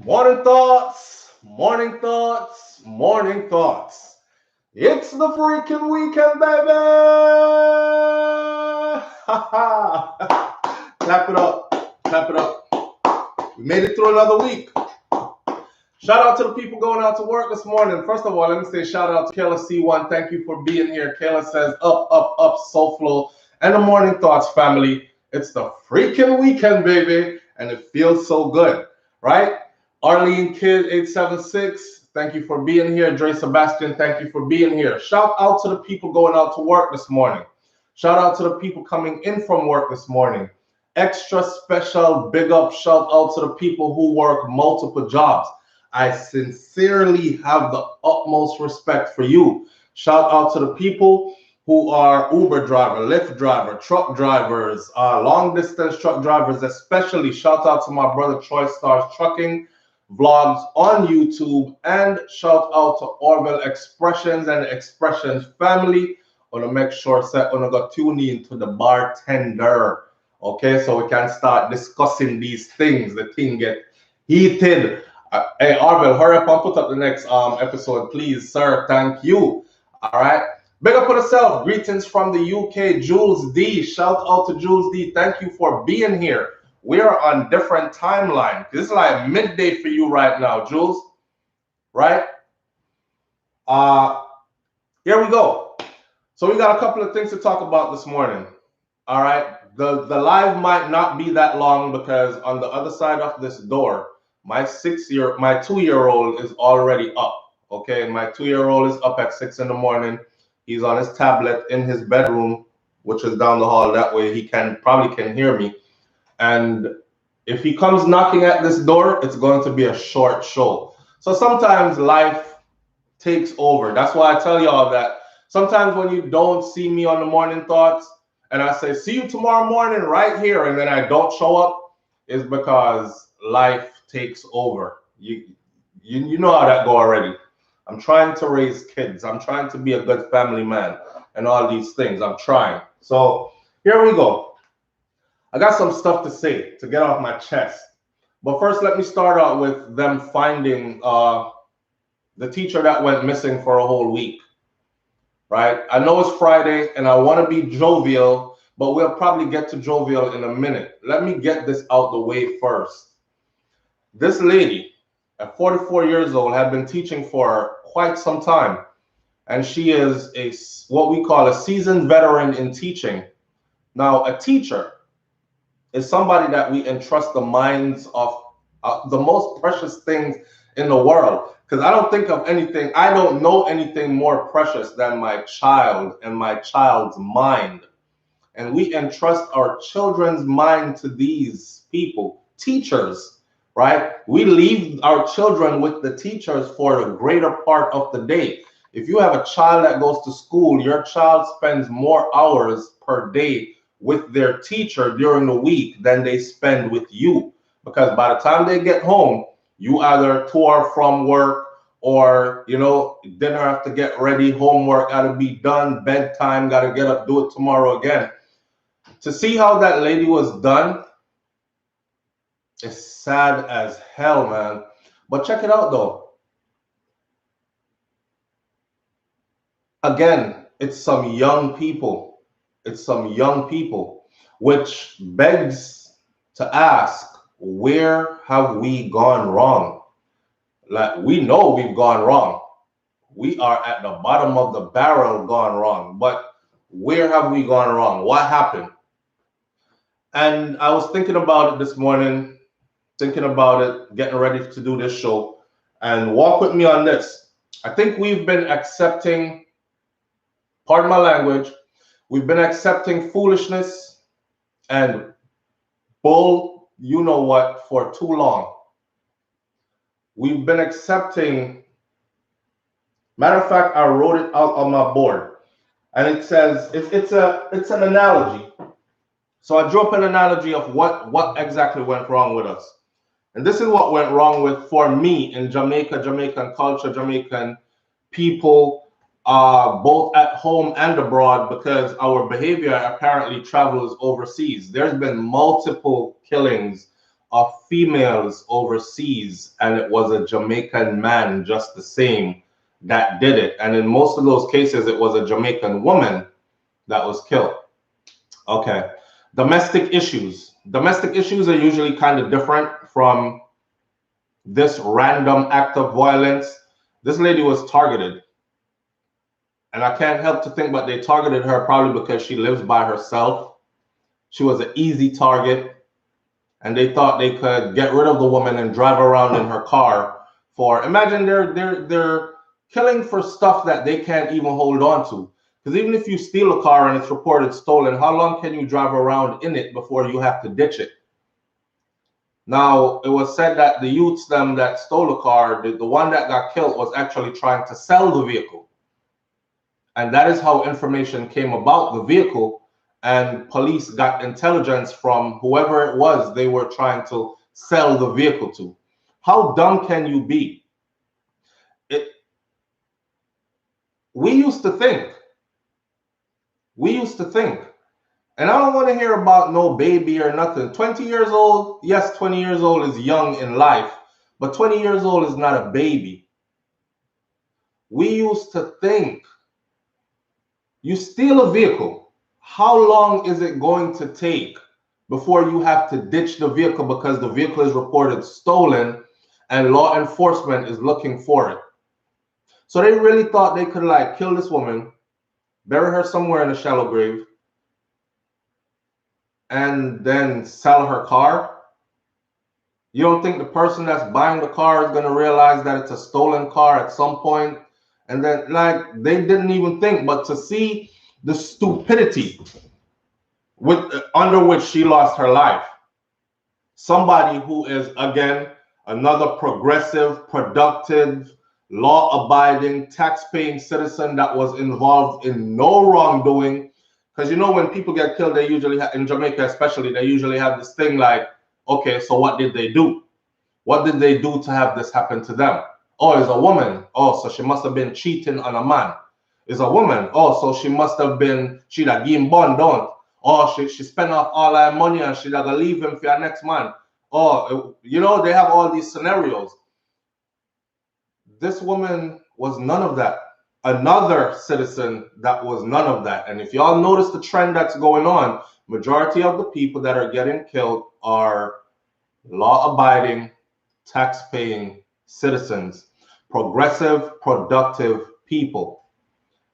Morning thoughts, morning thoughts, morning thoughts. It's the freaking weekend, baby! Clap it up, clap it up. We made it through another week. Shout out to the people going out to work this morning. First of all, let me say shout out to Kayla C1. Thank you for being here. Kayla says up, up, up, SouFLo, and the Morning Thoughts family. It's the freaking weekend, baby, and it feels so good, right? Arlene Kid 876, thank you for being here. Dre Sebastian, thank you for being here. Shout out to the people going out to work this morning. Shout out to the people coming in from work this morning. Extra special big up shout out to the people who work multiple jobs. I sincerely have the utmost respect for you. Shout out to the people who are Uber driver, Lyft driver, truck drivers, long distance truck drivers, especially. Shout out to my brother Troy Stars Trucking vlogs on YouTube, and shout out to Orville Expressions and Expressions family. I want to make sure that I got tuned in to the bartender, okay, so we can start discussing these things. The thing get heated. Hey Orville, hurry up and put up the next episode, please, sir. Thank you. All right. Big up for yourself. Greetings from the UK, Jules D. Shout out to Jules D. Thank you for being here. We are on different timeline. This is like midday for you right now, Jules. Right? Here we go. So we got a couple of things to talk about this morning. All right. The live might not be that long because on the other side of this door, my 2-year-old is already up. Okay, my 2-year-old is up at 6 in the morning. He's on his tablet in his bedroom, which is down the hall. That way he probably can hear me. And if he comes knocking at this door, it's going to be a short show. So sometimes life takes over. That's why I tell y'all that sometimes when you don't see me on the Morning Thoughts and I say, see you tomorrow morning right here, and then I don't show up, is because life takes over. You know how that go already. I'm trying to raise kids. I'm trying to be a good family man and all these things. I'm trying. So here we go. I got some stuff to say to get off my chest. But first, let me start out with them finding the teacher that went missing for a whole week. Right? I know it's Friday and I want to be jovial, but we'll probably get to jovial in a minute. Let me get this out the way first. This lady, at 44 years old, had been teaching for quite some time. And she is what we call a seasoned veteran in teaching. Now, a teacher is somebody that we entrust the minds of the most precious things in the world. Because I don't know anything more precious than my child and my child's mind. And we entrust our children's mind to these people, teachers, right? We leave our children with the teachers for the greater part of the day. If you have a child that goes to school, your child spends more hours per day with their teacher during the week than they spend with you, because by the time they get home, you either tour from work or dinner have to get ready, homework got to be done, bedtime got to get up, do it tomorrow again. To see how that lady was done, it's sad as hell, man. But check it out though. Again, it's some young people. It's some young people, which begs to ask, where have we gone wrong? Like, we know we've gone wrong. We are at the bottom of the barrel gone wrong. But where have we gone wrong? What happened? And I was thinking about it this morning, thinking about it, getting ready to do this show, and walk with me on this. I think we've been accepting, pardon my language, we've been accepting foolishness and bull, you know what, for too long. We've been accepting, matter of fact, I wrote it out on my board, and it says, it's an analogy. So I drew up an analogy of what exactly went wrong with us. And this is what went wrong for me in Jamaica, Jamaican culture, Jamaican people, both at home and abroad, because our behavior apparently travels overseas. There's been multiple killings of females overseas, and it was a Jamaican man just the same that did it. And in most of those cases, it was a Jamaican woman that was killed. Okay. Domestic issues. Domestic issues are usually kind of different from this random act of violence. This lady was targeted. And I can't help to think, but they targeted her probably because she lives by herself. She was an easy target. And they thought they could get rid of the woman and drive around in her car for, imagine they're killing for stuff that they can't even hold on to. Because even if you steal a car and it's reported stolen, how long can you drive around in it before you have to ditch it? Now, it was said that the youths them that stole the car, the one that got killed was actually trying to sell the vehicle. And that is how information came about the vehicle. And police got intelligence from whoever it was they were trying to sell the vehicle to. How dumb can you be? We used to think. And I don't want to hear about no baby or nothing. 20 years old, yes, 20 years old is young in life, but 20 years old is not a baby. We used to think, you steal a vehicle, how long is it going to take before you have to ditch the vehicle because the vehicle is reported stolen and law enforcement is looking for it? So they really thought they could like kill this woman, bury her somewhere in a shallow grave, and then sell her car? You don't think the person that's buying the car is going to realize that it's a stolen car at some point? And then, like, they didn't even think, but to see the stupidity under which she lost her life. Somebody who is, again, another progressive, productive, law-abiding, tax-paying citizen that was involved in no wrongdoing. Because you know when people get killed, they usually in Jamaica especially, they usually have this thing like, okay, so what did they do? What did they do to have this happen to them? Oh, it's a woman. Oh, so she must have been cheating on a man. It's a woman. Oh, so she must have been, she'd have given bond, don't? Oh, she spent off all her money and she'd have to leave him for her next man. Oh, you know, they have all these scenarios. This woman was none of that. Another citizen that was none of that. And if y'all notice the trend that's going on, majority of the people that are getting killed are law-abiding, tax-paying citizens, progressive, productive people.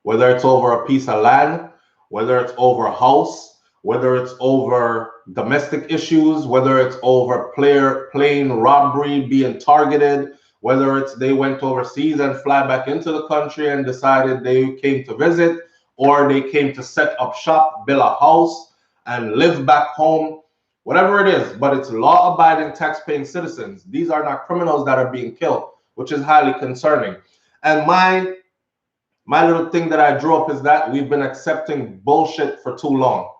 Whether it's over a piece of land, whether it's over a house, whether it's over domestic issues, whether it's over plane robbery being targeted, whether it's they went overseas and fly back into the country and decided they came to visit, or they came to set up shop, build a house, and live back home, whatever it is, but it's law-abiding, tax-paying citizens. These are not criminals that are being killed, which is highly concerning. And my little thing that I drew up is that we've been accepting bullshit for too long.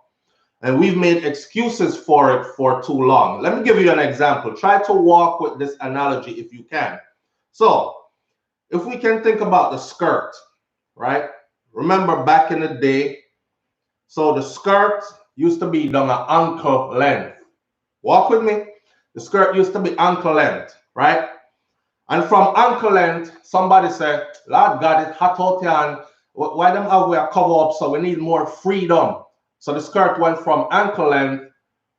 And we've made excuses for it for too long. Let me give you an example. Try to walk with this analogy if you can. So, if we can think about the skirt, right? Remember back in the day, so the skirt used to be down at ankle length. Walk with me. The skirt used to be ankle length, right? And from ankle length, somebody said, Lord God, it's hot out here, and why them have we cover up, so we need more freedom. So the skirt went from ankle length.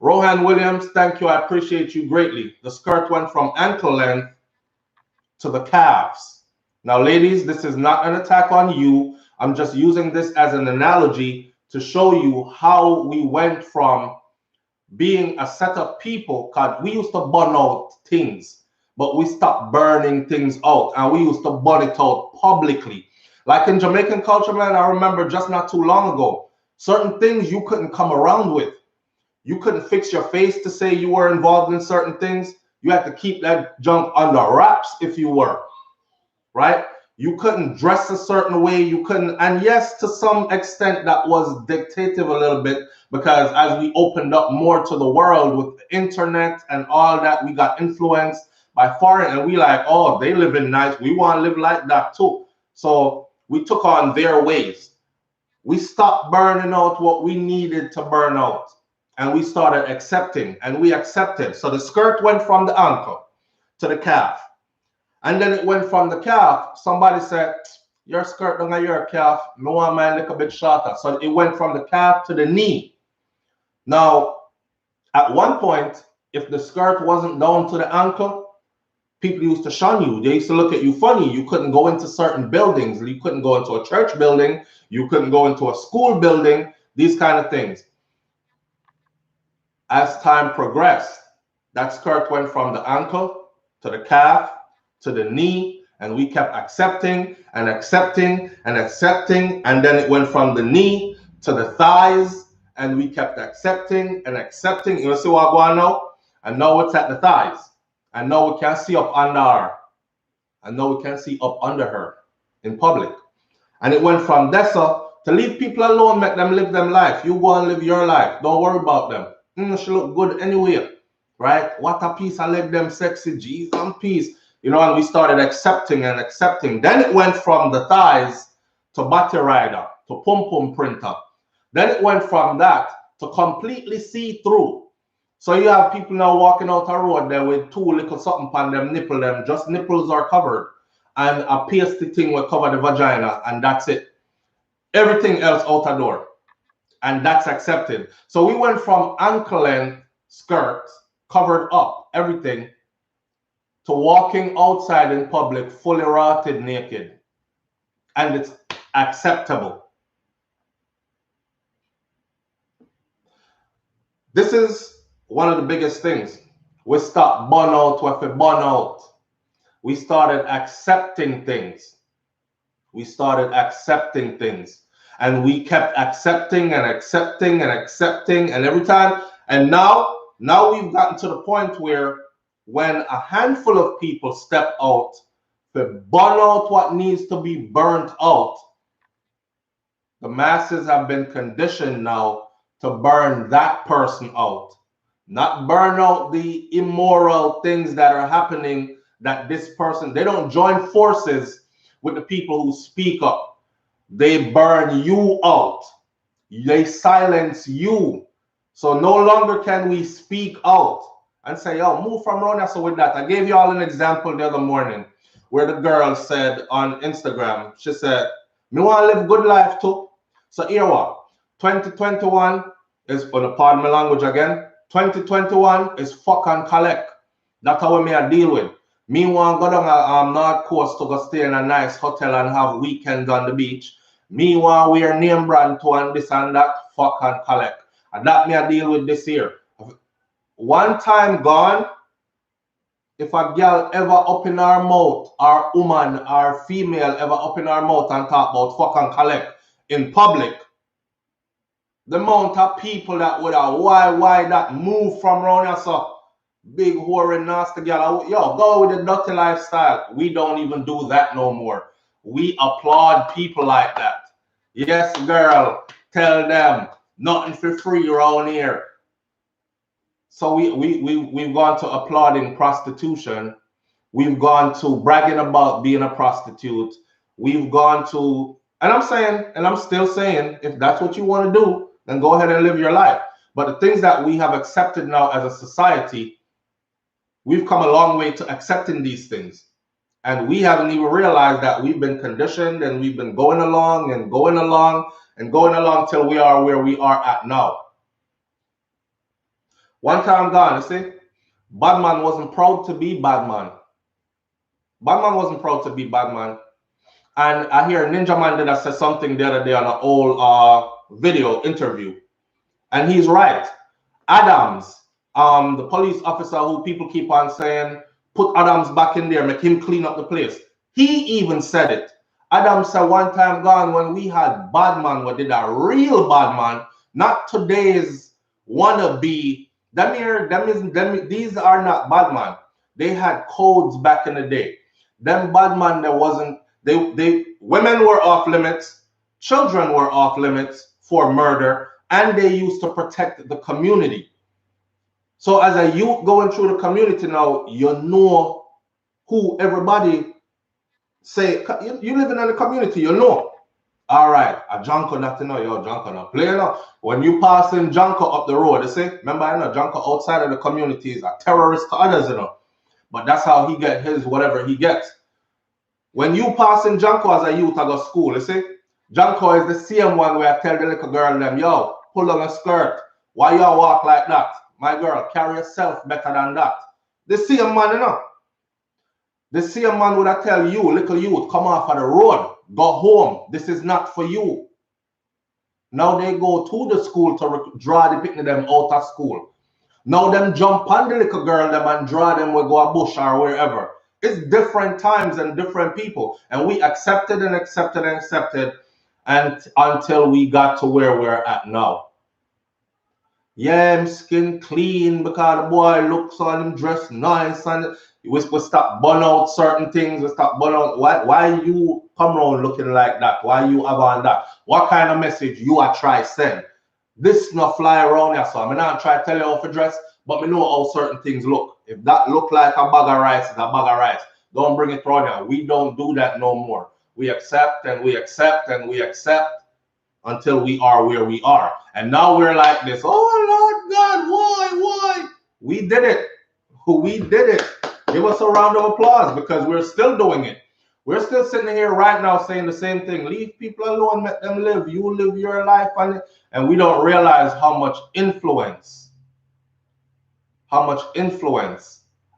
Rohan Williams, thank you, I appreciate you greatly. The skirt went from ankle length to the calves. Now, ladies, this is not an attack on you. I'm just using this as an analogy to show you how we went from being a set of people, because we used to burn out things, but we stopped burning things out, and we used to burn it out publicly. Like in Jamaican culture, man, I remember just not too long ago, certain things you couldn't come around with. You couldn't fix your face to say you were involved in certain things. You had to keep that junk under wraps if you were, right? You couldn't dress a certain way. You couldn't, and yes, to some extent that was dictative a little bit, because as we opened up more to the world with the internet and all that, we got influenced by foreign, and we like, oh, they live in nice. We want to live like that too. So we took on their ways. We stopped burning out what we needed to burn out. and we started accepting, and we accepted. So the skirt went from the ankle to the calf, and then it went from the calf. Somebody said, your skirt don't have your calf, me want mine a little bit shorter. So it went from the calf to the knee. Now, at one point, if the skirt wasn't down to the ankle, people used to shun you. They used to look at you funny. You couldn't go into certain buildings. You couldn't go into a church building. You couldn't go into a school building, these kind of things. As time progressed, that skirt went from the ankle to the calf to the knee, and we kept accepting and accepting and accepting, and then it went from the knee to the thighs, and we kept accepting and accepting. You see what I'm going now? And now it's at the thighs. And now we can't see up under her. And now we can't see up under her in public. And it went from there to leave people alone, make them live them life. You go and live your life. Don't worry about them. She look good anyway, right? What a piece of leg them sexy, G's and peace. You know, and we started accepting and accepting. Then it went from the thighs to body rider, to pum pum printer. Then it went from that to completely see through. So you have people now walking out a road there with two little something on them, nipple them, just nipples are covered. And a pasty thing will cover the vagina, and that's it. Everything else out the door. And that's accepted. So we went from ankle length skirts, covered up, everything, to walking outside in public fully rotted naked. And it's acceptable. This is one of the biggest things. We stopped burn out what we burn out. We started accepting things. We started accepting things. And we kept accepting and accepting and accepting, and every time. And now we've gotten to the point where when a handful of people step out to burn out what needs to be burnt out, the masses have been conditioned now to burn that person out. Not burn out the immoral things that are happening, that this person, they don't join forces with the people who speak up. They burn you out. They silence you. So no longer can we speak out and say, oh, move from around here. So with that, I gave you all an example the other morning where the girl said on Instagram, she said, me want to live good life too. So here what? 2021 is, pardon my language again, 2021 is fuck and collect. That's how me I deal with. Me want to go down a North Coast to go stay in a nice hotel and have weekends on the beach. Me want to wear name brand to and this and that, fuck and collect. And that me I deal with this year. One time gone, if a girl ever up in her mouth, or woman or female ever up in her mouth and talk about fuck and collect in public, the amount of people that would have why that move from around here, so big whore and nasty girl, yo, go with the dirty lifestyle. We don't even do that no more. We applaud people like that. Yes, girl, tell them nothing for free around here. So we've gone to applauding prostitution. We've gone to bragging about being a prostitute. We've gone to, and I'm saying, and I'm still saying, if that's what you want to do, then go ahead and live your life. But the things that we have accepted now as a society, we've come a long way to accepting these things. And we haven't even realized that we've been conditioned, and we've been going along and going along and going along till we are where we are at now. One time gone, you see, Badman wasn't proud to be Badman. Badman wasn't proud to be Badman. And I hear Ninja Man did say something the other day on an old video interview. And he's right. Adams, the police officer who people keep on saying, put Adams back in there, make him clean up the place. He even said it. Adams said one time gone when we had Badman, we did a real Badman, not today's wannabe. These are not Badman. They had codes back in the day. Them Badman, there wasn't, women were off limits, children were off limits for murder, and they used to protect the community. So as a youth going through the community now, you know who everybody say, you living in the community, you know. All right, a Junko not to know, yo, Junko not play now. When you passing Junko up the road, you see, remember, I know Junko outside of the community is a terrorist to others, you know. But that's how he get his whatever he gets. When you passing Junko as a youth, I go school, you see, Junko is the same one where I tell the little girl them, yo, pull on a skirt. Why y'all walk like that? My girl, carry yourself better than that. The same man, you know. The same man would I tell you, little youth, come off of the road, go home. This is not for you. Now they go to the school to draw the picnic them out of school. Now them jump on the little girl them and draw them, we go a bush or wherever. It's different times and different people. And we accepted and accepted and accepted and until we got to where we're at now. Yeah, him skin clean because the boy looks on him dressed nice and we stop burn out certain things. We stop burn out. Why you come around looking like that? Why you have on that? What kind of message you are try send? This not fly around here, so I'm not try to tell you how to dress, but we know how certain things look. If that look like a bag of rice, it's a bag of rice. Don't bring it around here. We don't do that no more. We accept and we accept and we accept until we are where we are. And now we're like this. Oh Lord God, why? We did it. We did it. Give us a round of applause because we're still doing it. We're still sitting here right now saying the same thing. Leave people alone, let them live. You live your life on it. And we don't realize how much influence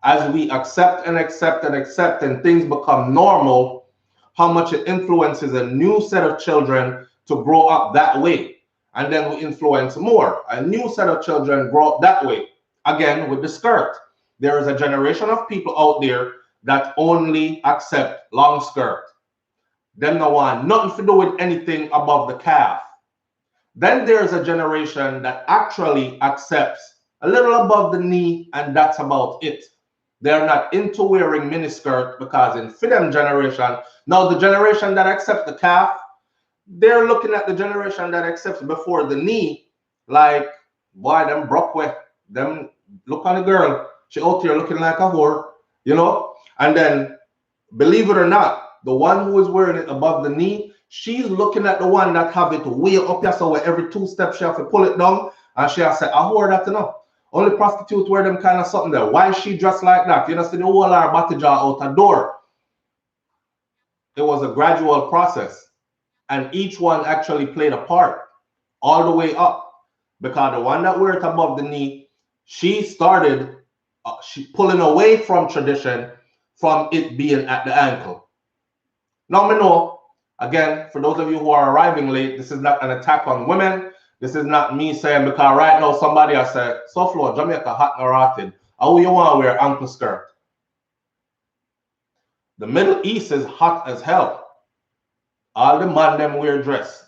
as we accept and accept and accept and things become normal, how much it influences a new set of children to grow up that way. And then we influence more. A new set of children grow up that way. Again, with the skirt. There is a generation of people out there that only accept long skirt. Them no want nothing to do with anything above the calf. Then there's a generation that actually accepts a little above the knee and that's about it. They're not into wearing miniskirt because in for them generation, now the generation that accepts the calf, they're looking at the generation that accepts before the knee, like, boy, them broke way. Them look on the girl. She out here looking like a whore, you know? And then, believe it or not, the one who is wearing it above the knee, she's looking at the one that have it way up here, so where every 2 steps she have to pull it down, and she has said, I whore that enough. Only prostitutes wear them kind of something there. Why is she dressed like that? You know, see the whole our body jaw out the door. It was a gradual process. And each one actually played a part all the way up. Because the one that wear it above the knee, she started pulling away from tradition from it being at the ankle. Now, me know, again, for those of you who are arriving late, this is not an attack on women. This is not me saying, because right now somebody has said, SouFLo, Jamaica hot and rotted. How you want to wear ankle skirt? The Middle East is hot as hell. All the man them wear dress.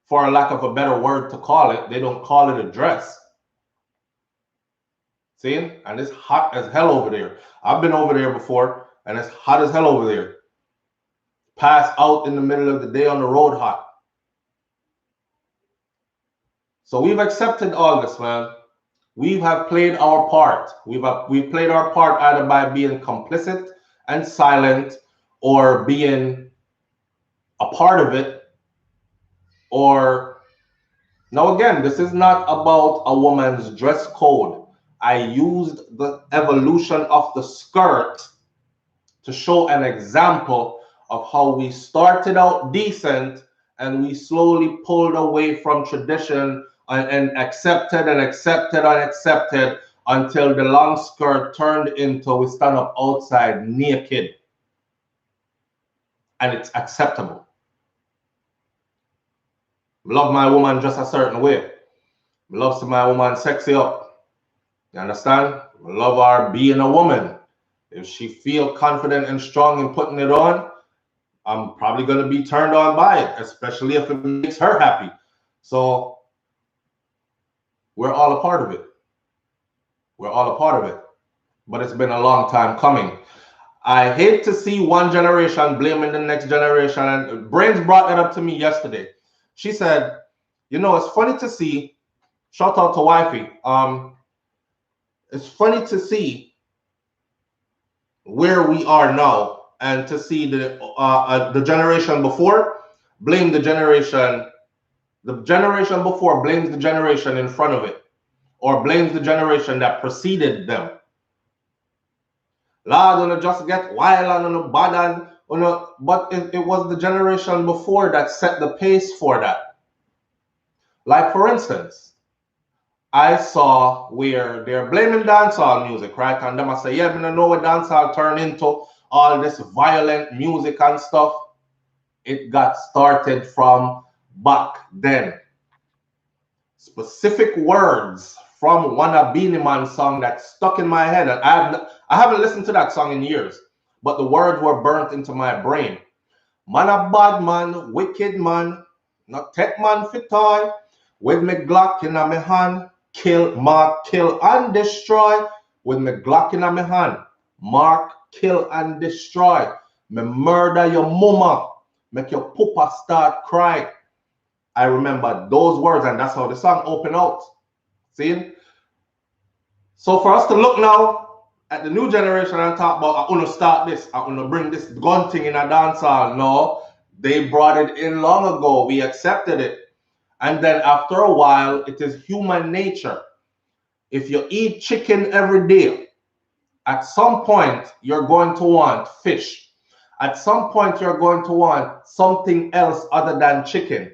For lack of a better word to call it, they don't call it a dress. See? And it's hot as hell over there. I've been over there before, and it's hot as hell over there. Pass out in the middle of the day on the road hot. So we've accepted all this, man. We have played our part. We've played our part either by being complicit and silent or being a part of it. Or, now again, this is not about a woman's dress code. I used the evolution of the skirt to show an example of how we started out decent and we slowly pulled away from tradition and accepted and accepted and accepted until the long skirt turned into we stand up outside naked and it's acceptable. Love my woman just a certain way. Love to my woman sexy up. You understand? Love her being a woman. If she feel confident and strong in putting it on, I'm probably going to be turned on by it, especially if it makes her happy. So we're all a part of it. We're all a part of it. But it's been a long time coming. I hate to see one generation blaming the next generation. And Brains brought that up to me yesterday. She said, you know, it's funny to see, shout out to Wifey. It's funny to see where we are now and to see the generation before blame the generation before blames the generation in front of it, or blames the generation that preceded them. Lord, on just get wild and on bad and but it was the generation before that set the pace for that. Like for instance, I saw where they're blaming dancehall music, right? And them I say, yeah, I don't know what dancehall turned into, all this violent music and stuff. It got started from back then. Specific words from one of Beenie Man's song that stuck in my head. And I haven't listened to that song in years, but the words were burnt into my brain. Man a bad man, wicked man, not take man for toy. With me Glock in my hand, kill, mark, kill and destroy. With me Glock in my hand, mark, kill and destroy. Me murder your mama, make your papa start cry. I remember those words, and that's how the song opened out. See? So for us to look now at the new generation and talk about, I want to start this, I want to bring this gun thing in a dancehall. No, they brought it in long ago. We accepted it. And then after a while, it is human nature. If you eat chicken every day, at some point, you're going to want fish. At some point, you're going to want something else other than chicken.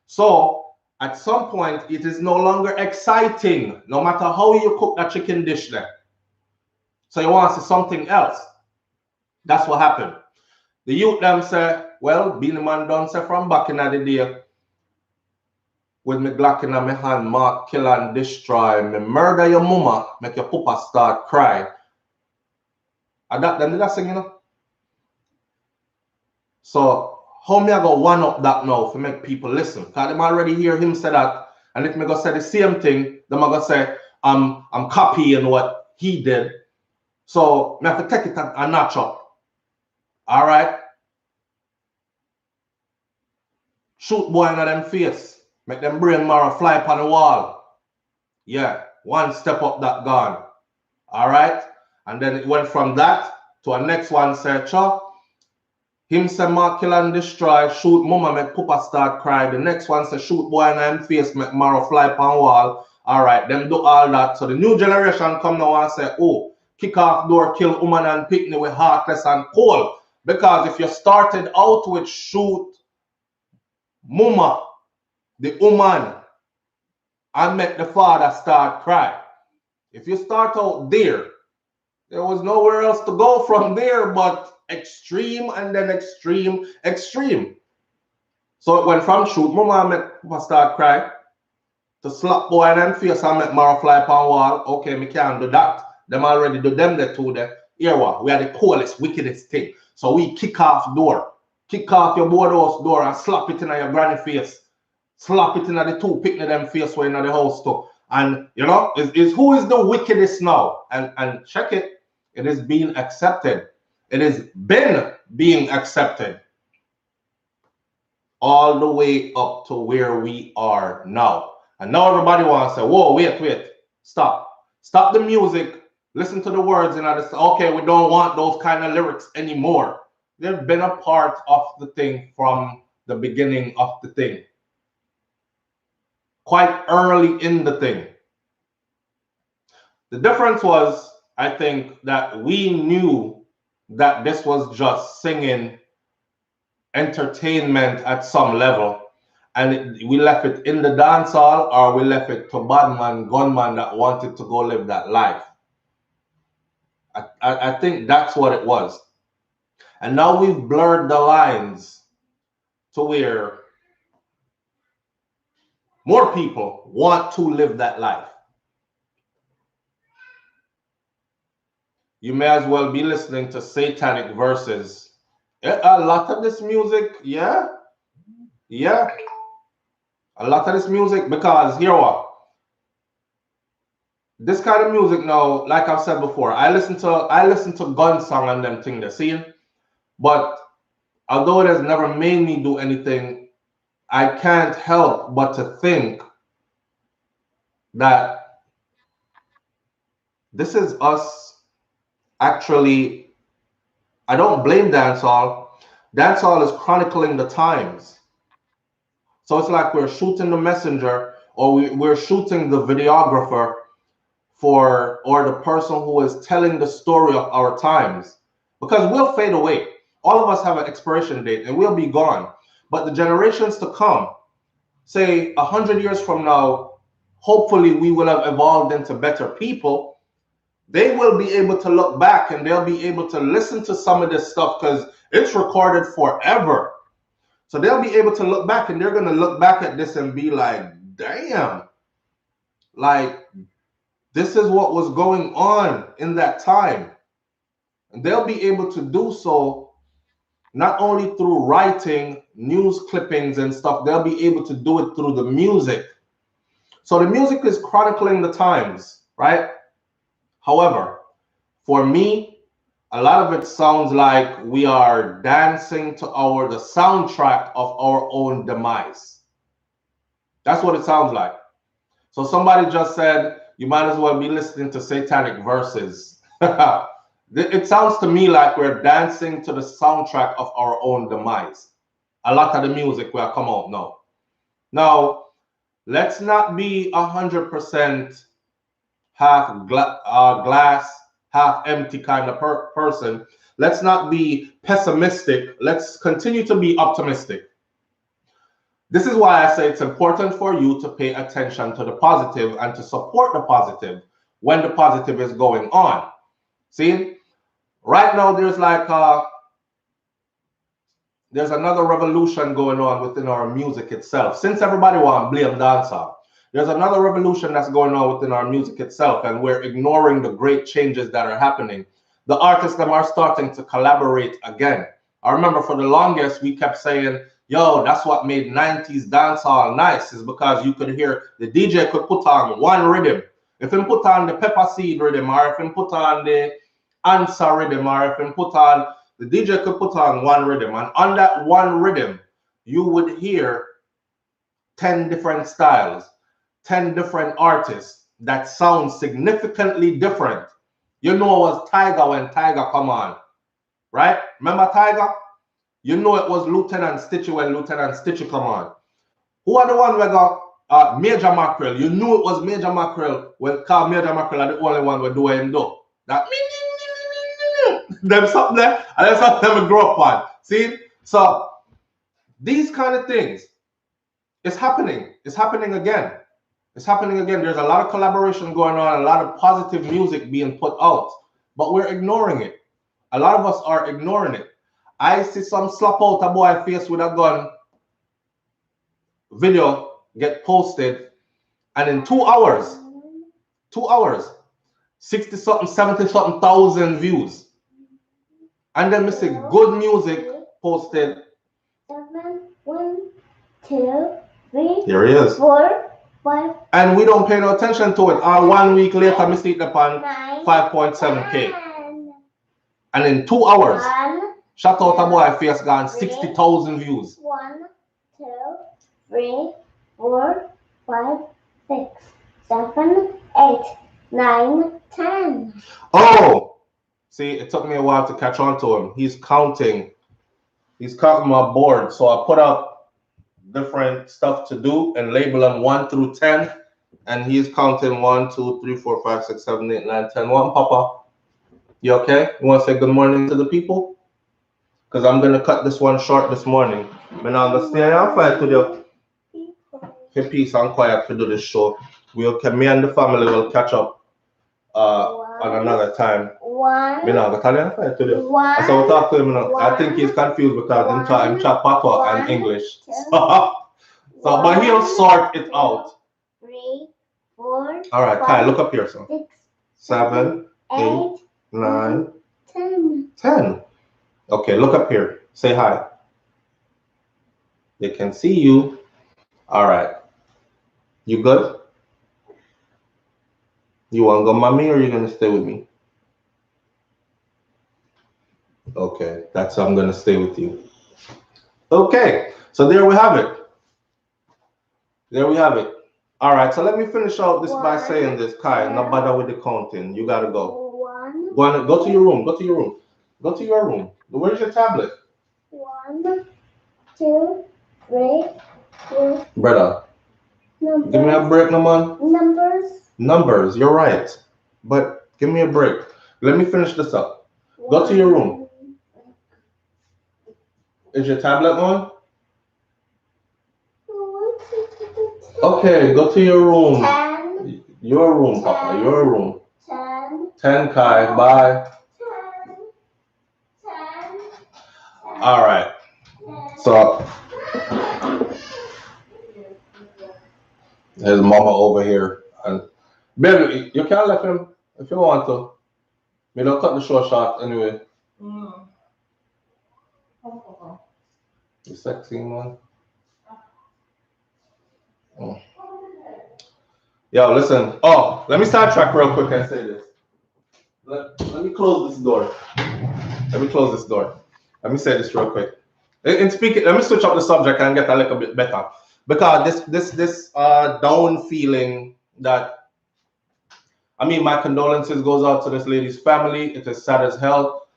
So at some point, it is no longer exciting, no matter how you cook that chicken dish there. So you want to see something else. That's what happened. The youth them say, well, Beenie Man done say from back in the day, with me Glock in my hand, mark, kill and destroy, me murder your mama, make your papa start cry. And that them did that sing, you know? So how me I go one up that now to make people listen? Because them already hear him say that, and if me go say the same thing, them I go say I'm copying what he did. So me have to take it a notch up. All right. Shoot boy in them face, make them brain marrow fly upon the wall. Yeah, one step up that gun. All right. And then it went from that to a next one say, him say mark, kill and destroy, shoot mama, make papa start cry. The next one say shoot boy in him face, make marrow fly upon wall. All right, them do all that. So the new generation come now and say, oh, kick off door, kill woman and picnic with heartless and cold. Because if you started out with shoot mama, the woman, and make the father start cry. If you start out there was nowhere else to go from there but extreme and then extreme, extreme. So it went from shoot mama and make papa start cry to slap boy in them face and make marrow fly upon wall. Okay, me can't do that. Them already do them the two there. Here what? We are the coolest, wickedest thing. So we kick off door. Kick off your boardhouse door and slap it in your granny face. Slap it in the two picnic them face way in the house too. And you know, is who is the wickedest now? And check it. It is being accepted. It has been being accepted all the way up to where we are now. And now everybody wants to say, whoa, wait, stop. Stop the music. Listen to the words and I just say, okay, we don't want those kind of lyrics anymore. They've been a part of the thing from the beginning of the thing. Quite early in the thing. The difference was, I think, that we knew that this was just singing entertainment at some level, and we left it in the dance hall, or we left it to bad man, gunman that wanted to go live that life. I think that's what it was. And now we've blurred the lines to where more people want to live that life. You may as well be listening to satanic verses. A lot of this music, yeah. A lot of this music, because here what? This kind of music now, like I've said before, I listen to gun song and them thing they're seeing. But although it has never made me do anything, I can't help but to think that this is us actually. I don't blame dancehall. Dancehall is chronicling the times. So it's like we're shooting the messenger, or we're shooting the videographer for, or the person who is telling the story of our times, because we'll fade away. All of us have an expiration date and we'll be gone. But the generations to come, say 100 years from now, hopefully we will have evolved into better people. They will be able to look back and they'll be able to listen to some of this stuff because it's recorded forever. So they'll be able to look back and they're going to look back at this and be like, damn, like this is what was going on in that time. And they'll be able to do so not only through writing, news clippings and stuff, they'll be able to do it through the music. So the music is chronicling the times, right? However, for me, a lot of it sounds like we are dancing to the soundtrack of our own demise. That's what it sounds like. So somebody just said, you might as well be listening to satanic verses. It sounds to me like we're dancing to the soundtrack of our own demise. A lot of the music will come out now. Now, let's not be 100% half glass, half empty kind of person. Let's not be pessimistic. Let's continue to be optimistic. This is why I say it's important for you to pay attention to the positive and to support the positive when the positive is going on. See, right now there's like there's another revolution going on within our music itself. Since everybody wants to blame dancehall, there's another revolution that's going on within our music itself, and we're ignoring the great changes that are happening. The artists them are starting to collaborate again. I remember for the longest we kept saying, yo, that's what made 90s dancehall nice, is because you could hear the DJ could put on one rhythm. If he put on the pepper seed rhythm, or if he put on the answer rhythm, or if he put on, the DJ could put on one rhythm, and on that one rhythm, you would hear 10 different styles, 10 different artists that sound significantly different. You know it was Tiger when Tiger come on, right? Remember Tiger? You know it was Lieutenant Stitchy when Lieutenant Stitchy come on. Who are the one we got Major Mackerel? You knew it was Major Mackerel when called Major Mackerel are the only one we do him do. That them something there, and that's something we grow up on. See? So these kind of things, it's happening. It's happening again. It's happening again. There's a lot of collaboration going on, a lot of positive music being put out, but we're ignoring it. A lot of us are ignoring it. I see some slap out a boy face with a gun video get posted, and in 2 hours, 60 something, 70 something thousand views. And then we see good music posted. 7, 1, 2, 3. Here he is. 4, 5. And we don't pay no attention to it. 1 week later, I see it upon 5.7K. And in 2 hours, shout out a boy face gone 60,000 views. 1, 2, 3, 4, 5, 6, 7, 8, 9, 10. Oh, see, it took me a while to catch on to him. He's counting my board. So I put up different stuff to do and label them 1 through 10. And he's counting 1, 2, 3, 4, 5, 6, 7, 8, 9, 10. One, Papa. You okay? You want to say good morning to the people? Because I'm going to cut this one short this morning. And I understand I'm fine to do. Hey, peace and quiet to do this show. Me and the family will catch up on another time. One. I saw talk to him now. I think he's confused because I'm chat patois and English. But he'll sort it out. 3, 4. All right, Kai, look up here, son. 6, 7, 8, 9, 10. 10. Okay, look up here. Say hi. They can see you. All right. You good? You want to go, mommy, or are you going to stay with me? Okay, that's how I'm going to stay with you. Okay, so there we have it. There we have it. All right, so let me finish out this by saying this. Kai, not bother with the counting. You got to go. 1. Go to your room. Go to your room. Go to your room. Where's your tablet? 1, 2, 3, Yes. Brother, Numbers. give me a break, no man. Numbers. Numbers, you're right. But give me a break. Let me finish this up. Go to your room. Is your tablet on? Okay, go to your room. 10. Your room, Papa. Your room. 10. 10, Kai. Bye. 10. All right. So his mama over here. And baby, you can let him if you want to. Me don't cut the show short anyway. You sexy man. Mm. Yo, listen. Oh, let me sidetrack real quick and say this. Let me close this door. Let me close this door. Let me say this real quick. And speaking, let me switch up the subject and get a little bit better. Because this down feeling that, I mean, my condolences goes out to this lady's family. It is sad as hell.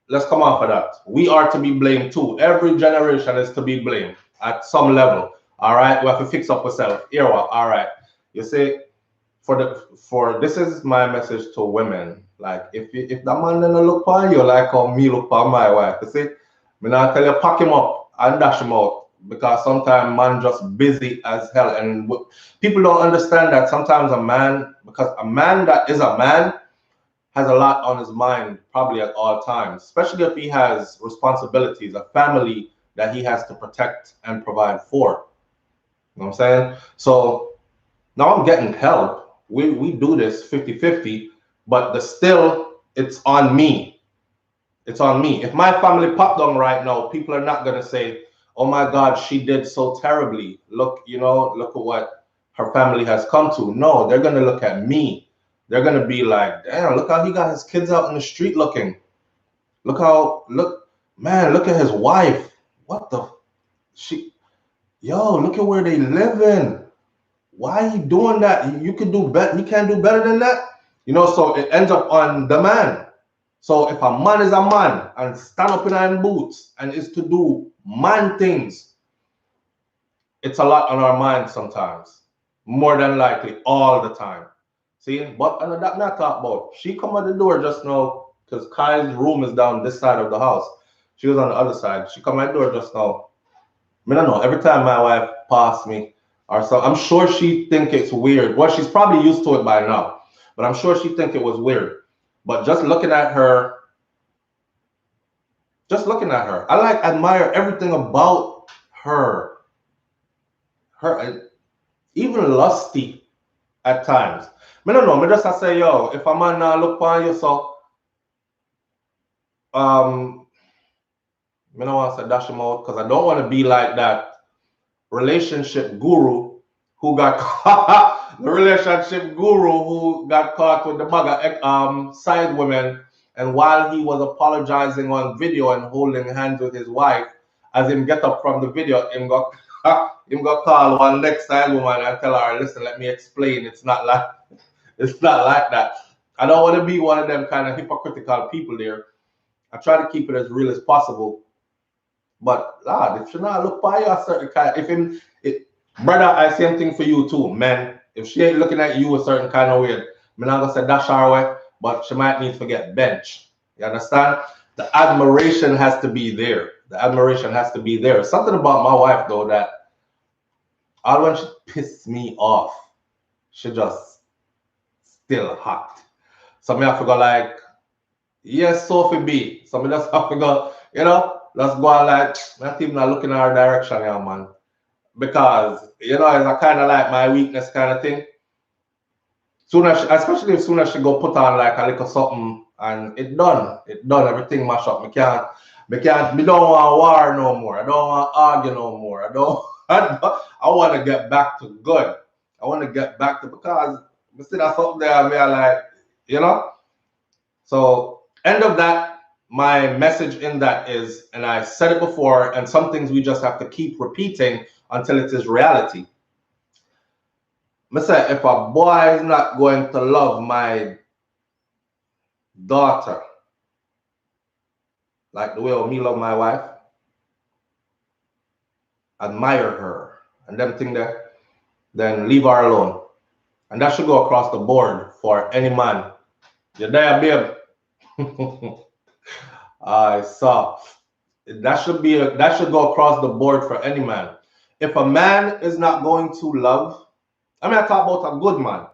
Let's come off of that. We are to be blamed too. Every generation is to be blamed at some level. All right, we have to fix up ourselves. Here, all right. You see, for this is my message to women. Like, if the man doesn't look for you, like how me look for my wife, you see, me not tell you pack him up and dash him out because sometimes man just busy as hell, and people don't understand that sometimes because a man that is a man has a lot on his mind probably at all times, especially if he has responsibilities, a family that he has to protect and provide for. You know what I'm saying? So now I'm getting help. We do this 50-50, but still it's on me. It's on me. If my family popped on right now, people are not gonna say, "Oh my God, she did so terribly. Look, look at what her family has come to." No, they're gonna look at me. They're gonna be like, "Damn, look how he got his kids out in the street looking. Man, look at his wife. What the look at where they live in. Why are you doing that? You can do better. You can't do better than that." So it ends up on the man. So if a man is a man and stand up in iron boots and is to do man things, it's a lot on our minds sometimes. More than likely, all the time. See, but that not talk about. She come at the door just now because Kai's room is down this side of the house. She was on the other side. She come at the door just now. I don't know. Every time my wife pass me or so, I'm sure she think it's weird. Well, she's probably used to it by now, but I'm sure she think it was weird. But just looking at her, I admire everything about her. Even lusty at times. I don't know. I just say, yo, if a man now look for you, so I don't want to say dash him out because I don't want to be like that relationship guru who got caught, the relationship guru who got caught with the bag of side women, and while he was apologizing on video and holding hands with his wife, as him get up from the video, him got call one next side woman and tell her, "Listen, let me explain. It's not like that." I don't want to be one of them kind of hypocritical people there. I try to keep it as real as possible. But lad, if she not look by you a certain kind, brother, I same thing for you too, man. If she ain't looking at you a certain kind of way, I'm not gonna say dash her away, but she might need to get bench. You understand? The admiration has to be there. The admiration has to be there. Something about my wife though that all when she pisses me off, she just still hot. So me have to go like, yes, Sophie B. So me just have to go, let's go on like, not even looking in our direction, yeah, man. Because, it's a kind of like my weakness kind of thing. Especially as soon as she go put on like a little something and it done, everything mash up. We don't want war no more. I don't want to argue no more. I want to get back to good. I want to get back to, because we see that something there, and we are like, So end of that, my message in that is, and I said it before, and some things we just have to keep repeating until it is reality. I say, if a boy is not going to love my daughter like the way me love my wife, admire her, and them thing there, then leave her alone. And that should go across the board for any man. You're there, babe. I saw. That should go across the board for any man. If a man is not going to love, I mean, I talk about a good man.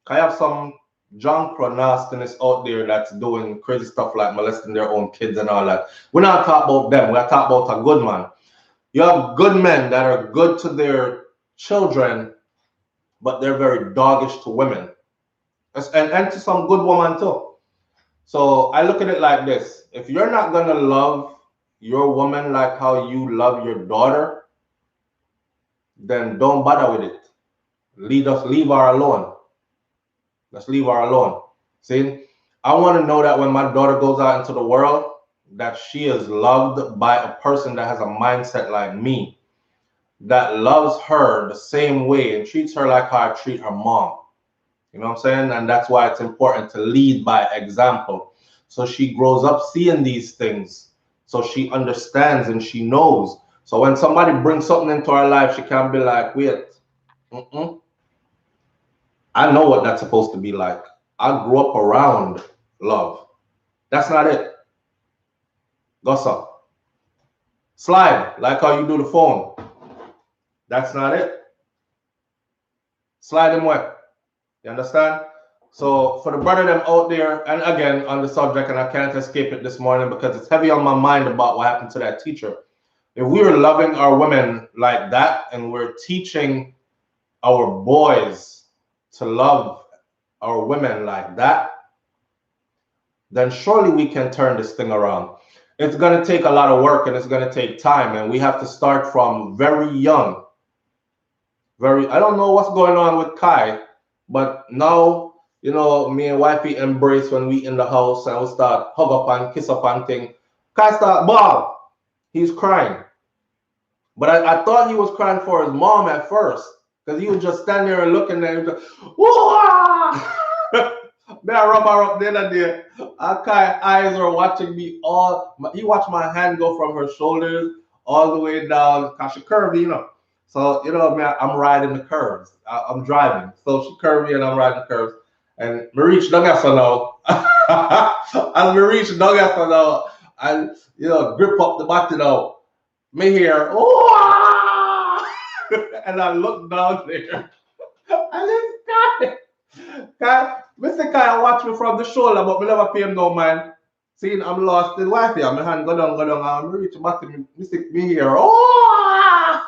I have some junk or nastiness out there that's doing crazy stuff like molesting their own kids and all that. We're not talking about them. We're talking about a good man. You have good men that are good to their children, but they're very doggish to women. And to some good women too. So I look at it like this. If you're not going to love your woman like how you love your daughter, then don't bother with it. Leave her alone. Let's leave her alone. See, I want to know that when my daughter goes out into the world, that she is loved by a person that has a mindset like me, that loves her the same way and treats her like how I treat her mom. You know what I'm saying? And that's why it's important to lead by example. So she grows up seeing these things. So she understands and she knows. So when somebody brings something into her life, she can't be like, wait, I know what that's supposed to be like. I grew up around love. That's not it. Gossa. Slide, like how you do the phone. That's not it. Slide them away. You understand? So for the brother them out there, and again on the subject, and I can't escape it this morning because it's heavy on my mind about what happened to that teacher. If we were loving our women like that and we're teaching our boys to love our women like that, then surely we can turn this thing around. It's going to take a lot of work and it's going to take time, and we have to start from very young. I don't know what's going on with Kai, but now, you know, me and wifey embrace when we in the house and we start hug up and kiss up and thing. Kai start, Bob, he's crying. But I thought he was crying for his mom at first, because he was just standing there and looking there and just, whoa! Then I rub her up the other day. Kai eyes are watching me all. He watched my hand go from her shoulders all the way down, because she curvy, you know. So, you know, man, I'm riding the curves. I'm driving. So she curvy and I'm riding the curves. And me reach down now. As me reach down now, and, you know, grip up the body now. Me hear, oh! And I look down there. And it's Kai. Mr. Kai watch me from the shoulder, but me never pay him no mind. Seeing I'm lost in wife here, my hand go down, and me reach the bottom, me hear, oh!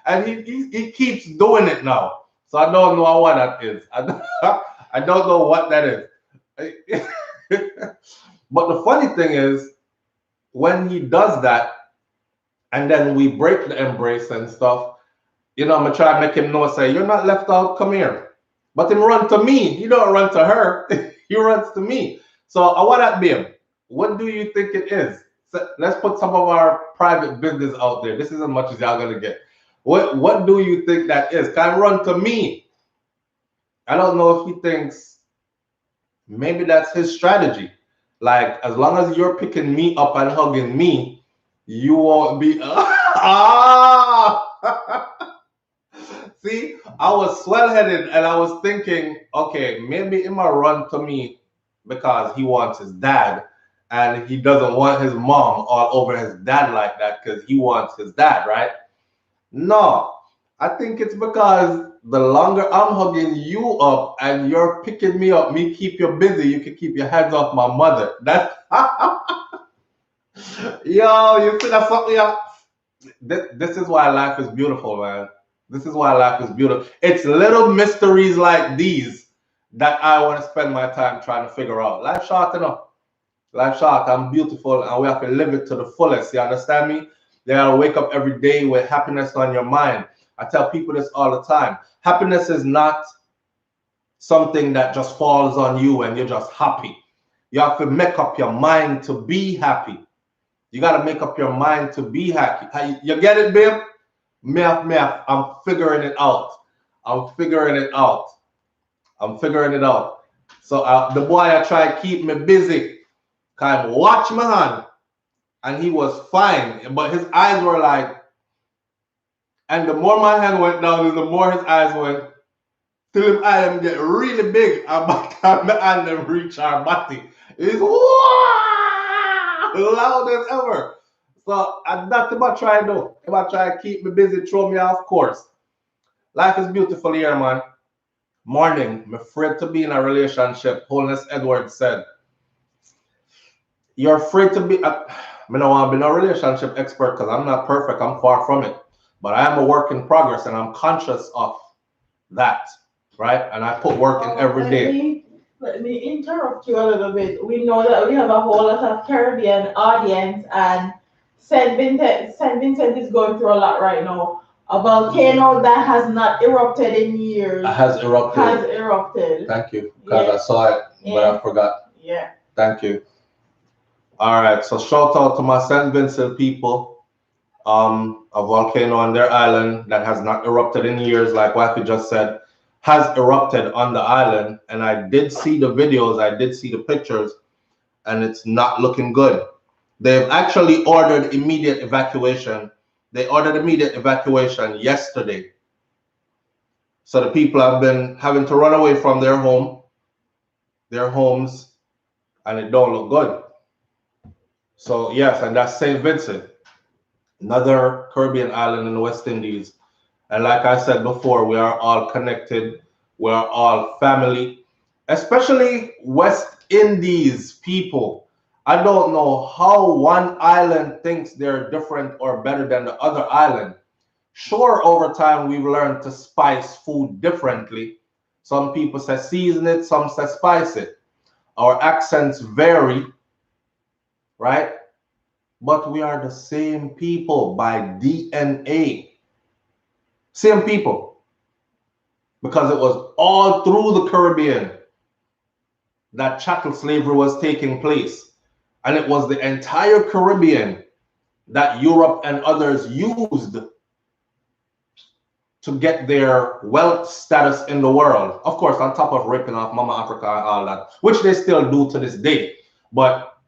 And he keeps doing it now. So I don't know what that is. I don't know what that is. But the funny thing is, when he does that, and then we break the embrace and stuff, you know, I'm gonna try to make him know, say, you're not left out, come here. But him run to me. He don't run to her. He runs to me. So I want that, babe. What do you think it is? So let's put some of our private business out there. This is as much as y'all gonna get. What do you think that is? Can run to me. I don't know if he thinks maybe that's his strategy. Like, as long as you're picking me up and hugging me, you won't be. See, I was swell-headed and I was thinking, okay, maybe he might run to me because he wants his dad and he doesn't want his mom all over his dad like that because he wants his dad, right? No, I think it's because the longer I'm hugging you up and you're picking me up, me keep you busy, you can keep your hands off my mother. That's yo, you see that's something? This is why life is beautiful, man. This is why life is beautiful. It's little mysteries like these that I want to spend my time trying to figure out. Life short enough. Life short. I'm beautiful and we have to live it to the fullest. You understand me? You gotta wake up every day with happiness on your mind. I tell people this all the time. Happiness is not something that just falls on you and you're just happy. You have to make up your mind to be happy. You got to make up your mind to be happy. You get it, babe? Math. I'm figuring it out. I'm figuring it out. So the boy I try to keep me busy. Kind of watch my hand. And he was fine. But his eyes were like, And the more my hand went down, the more his eyes went, till his eyes get really big. And by the time the hand them reach our body, it's loud as ever. So I'm not about try to do. I'm about try to keep me busy, throw me off course. Life is beautiful here, man. Morning, I'm afraid to be in a relationship. Holness Edwards said, you're afraid to be, I don't want to be no relationship expert because I'm not perfect. I'm far from it. But I am a work in progress and I'm conscious of that, right? And I put work in every day. Let me interrupt you a little bit. We know that we have a whole lot of Caribbean audience, and St. Vincent is going through a lot right now. A volcano that has not erupted in years has erupted. Thank you, because I saw it, but I forgot. Yeah. Thank you. All right, so shout out to my St. Vincent people. A volcano on their island that has not erupted in years, like Wifey just said, has erupted on the island. And I did see the videos, I did see the pictures, and it's not looking good. They've actually ordered immediate evacuation. They ordered immediate evacuation yesterday. So the people have been having to run away from their homes, and it don't look good. So yes, and that's St. Vincent, another Caribbean island in the West Indies. And like I said before, we are all connected. We are all family, especially West Indies people. I don't know how one island thinks they're different or better than the other island. Sure, over time, we've learned to spice food differently. Some people say season it, some say spice it. Our accents vary, right? But we are the same people by DNA. Same people. Because it was all through the Caribbean that chattel slavery was taking place. And it was the entire Caribbean that Europe and others used to get their wealth status in the world. Of course, on top of ripping off Mama Africa and all that, which they still do to this day. But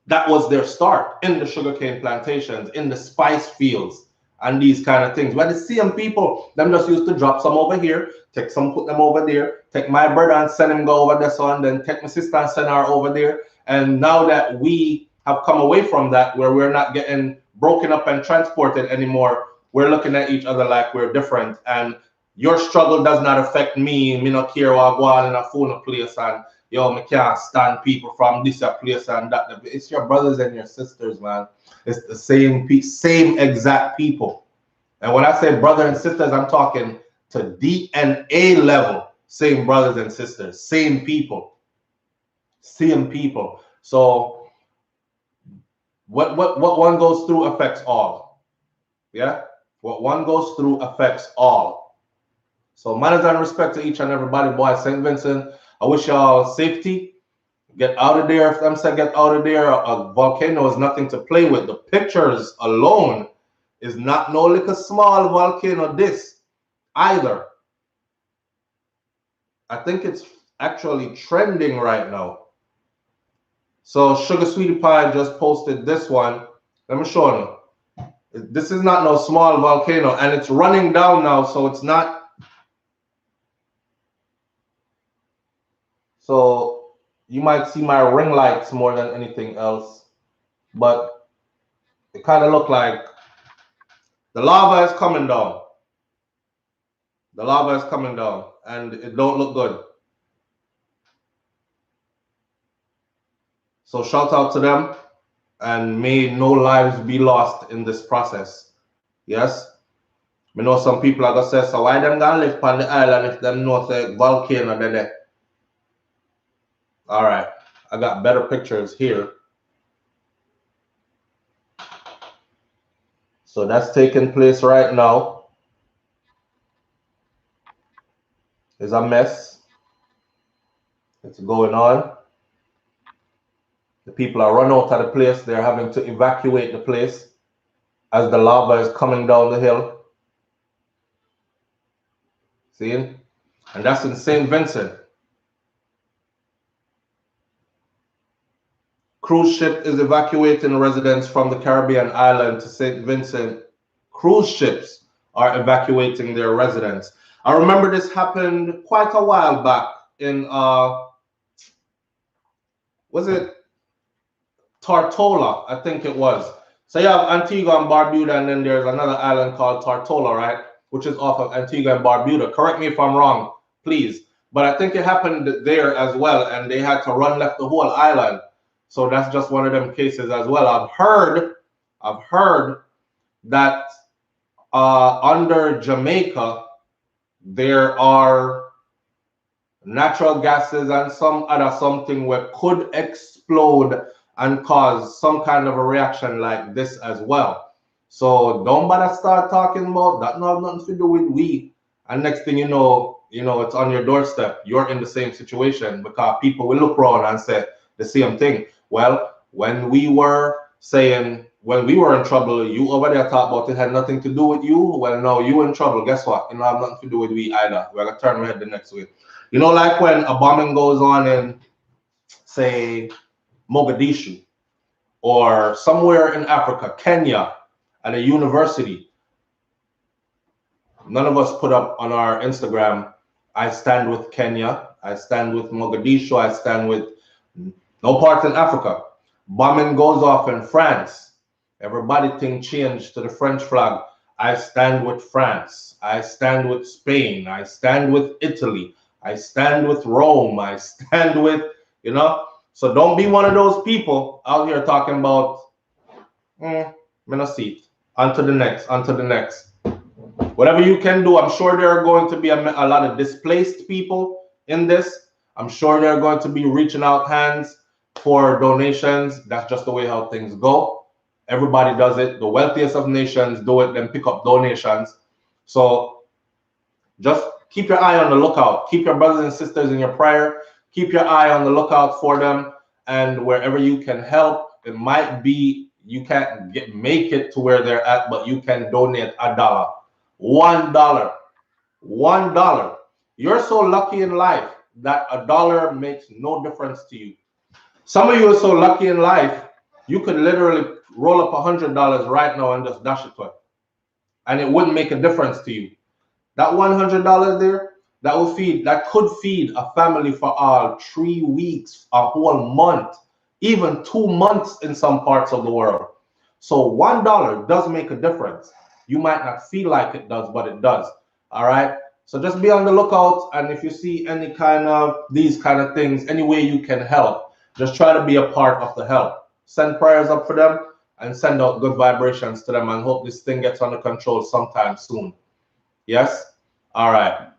that was their start in the sugarcane plantations, in the spice fields, and these kind of things. But the same people, them just used to drop some over here, take some, put them over there, take my brother and send him go over this one, then take my sister and send her over there. And now that we have come away from that, where we're not getting broken up and transported anymore, we're looking at each other like we're different. And your struggle does not affect me. Me not care what go on in a phone place and yo, me can't stand people from this place and that. It's your brothers and your sisters, man. It's the same exact people. And when I say brother and sisters, I'm talking to DNA level. Same brothers and sisters, same people. Same people. So what one goes through affects all. Yeah? What one goes through affects all. So manners and respect to each and everybody, boy. St. Vincent, I wish y'all safety. Get out of there. If I'm saying get out of there, a volcano is nothing to play with. The pictures alone is not no little small volcano this either. I think it's actually trending right now. So Sugar Sweetie Pie just posted this one. Let me show you. This is not no small volcano, and it's running down now, so it's not. So you might see my ring lights more than anything else, but it kind of look like the lava is coming down. The lava is coming down, and it don't look good. So shout out to them, and may no lives be lost in this process. Yes? I know some people are going to say, so why them going to live on the island if them know the volcano there? All right, I got better pictures here. So that's taking place right now. It's a mess. It's going on. The people are run out of the place. They're having to evacuate the place as the lava is coming down the hill. See? And that's in St. Vincent. Cruise ship is evacuating residents from the Caribbean island to St. Vincent. Cruise ships are evacuating their residents. I remember this happened quite a while back in was it Tortola? I think it was. So you have Antigua and Barbuda, and then there's another island called Tortola, right? Which is off of Antigua and Barbuda. Correct me if I'm wrong, please. But I think it happened there as well, and they had to run left the whole island. So that's just one of them cases as well. I've heard that under Jamaica there are natural gases and some other something where could explode and cause some kind of a reaction like this as well. So don't bother start talking about that. No, nothing to do with we. And next thing you know, it's on your doorstep. You're in the same situation because people will look around and say the same thing. Well, when we were in trouble, you over there talk about it had nothing to do with you. Well, no, you in trouble. Guess what? It have nothing to do with we either. We're gonna turn our head the next way. Like when a bombing goes on in, say, Mogadishu or somewhere in Africa, Kenya, at a university. None of us put up on our Instagram, I stand with Kenya, I stand with Mogadishu, I stand with no part in Africa. Bombing goes off in France. Everybody think change to the French flag. I stand with France. I stand with Spain. I stand with Italy. I stand with Rome. I stand with, So don't be one of those people out here talking about, me no see it. On to the next, on to the next. Whatever you can do, I'm sure there are going to be a lot of displaced people in this. I'm sure there are going to be reaching out hands for donations. That's just the way how things go. Everybody does it. The wealthiest of nations do it, then pick up donations. So just keep your eye on the lookout. Keep your brothers and sisters in your prayer. Keep your eye on the lookout for them. And wherever you can help, it might be you can't make it to where they're at, but you can donate $1. $1. $1. You're so lucky in life that $1 makes no difference to you. Some of you are so lucky in life, you could literally roll up $100 right now and just dash it to it. And it wouldn't make a difference to you. That $100 there, that could feed a family for 3 weeks, a whole month, even 2 months in some parts of the world. So $1 does make a difference. You might not feel like it does, but it does. All right. So just be on the lookout. And if you see any kind of these kind of things, any way you can help, just try to be a part of the help. Send prayers up for them and send out good vibrations to them and hope this thing gets under control sometime soon. Yes? All right.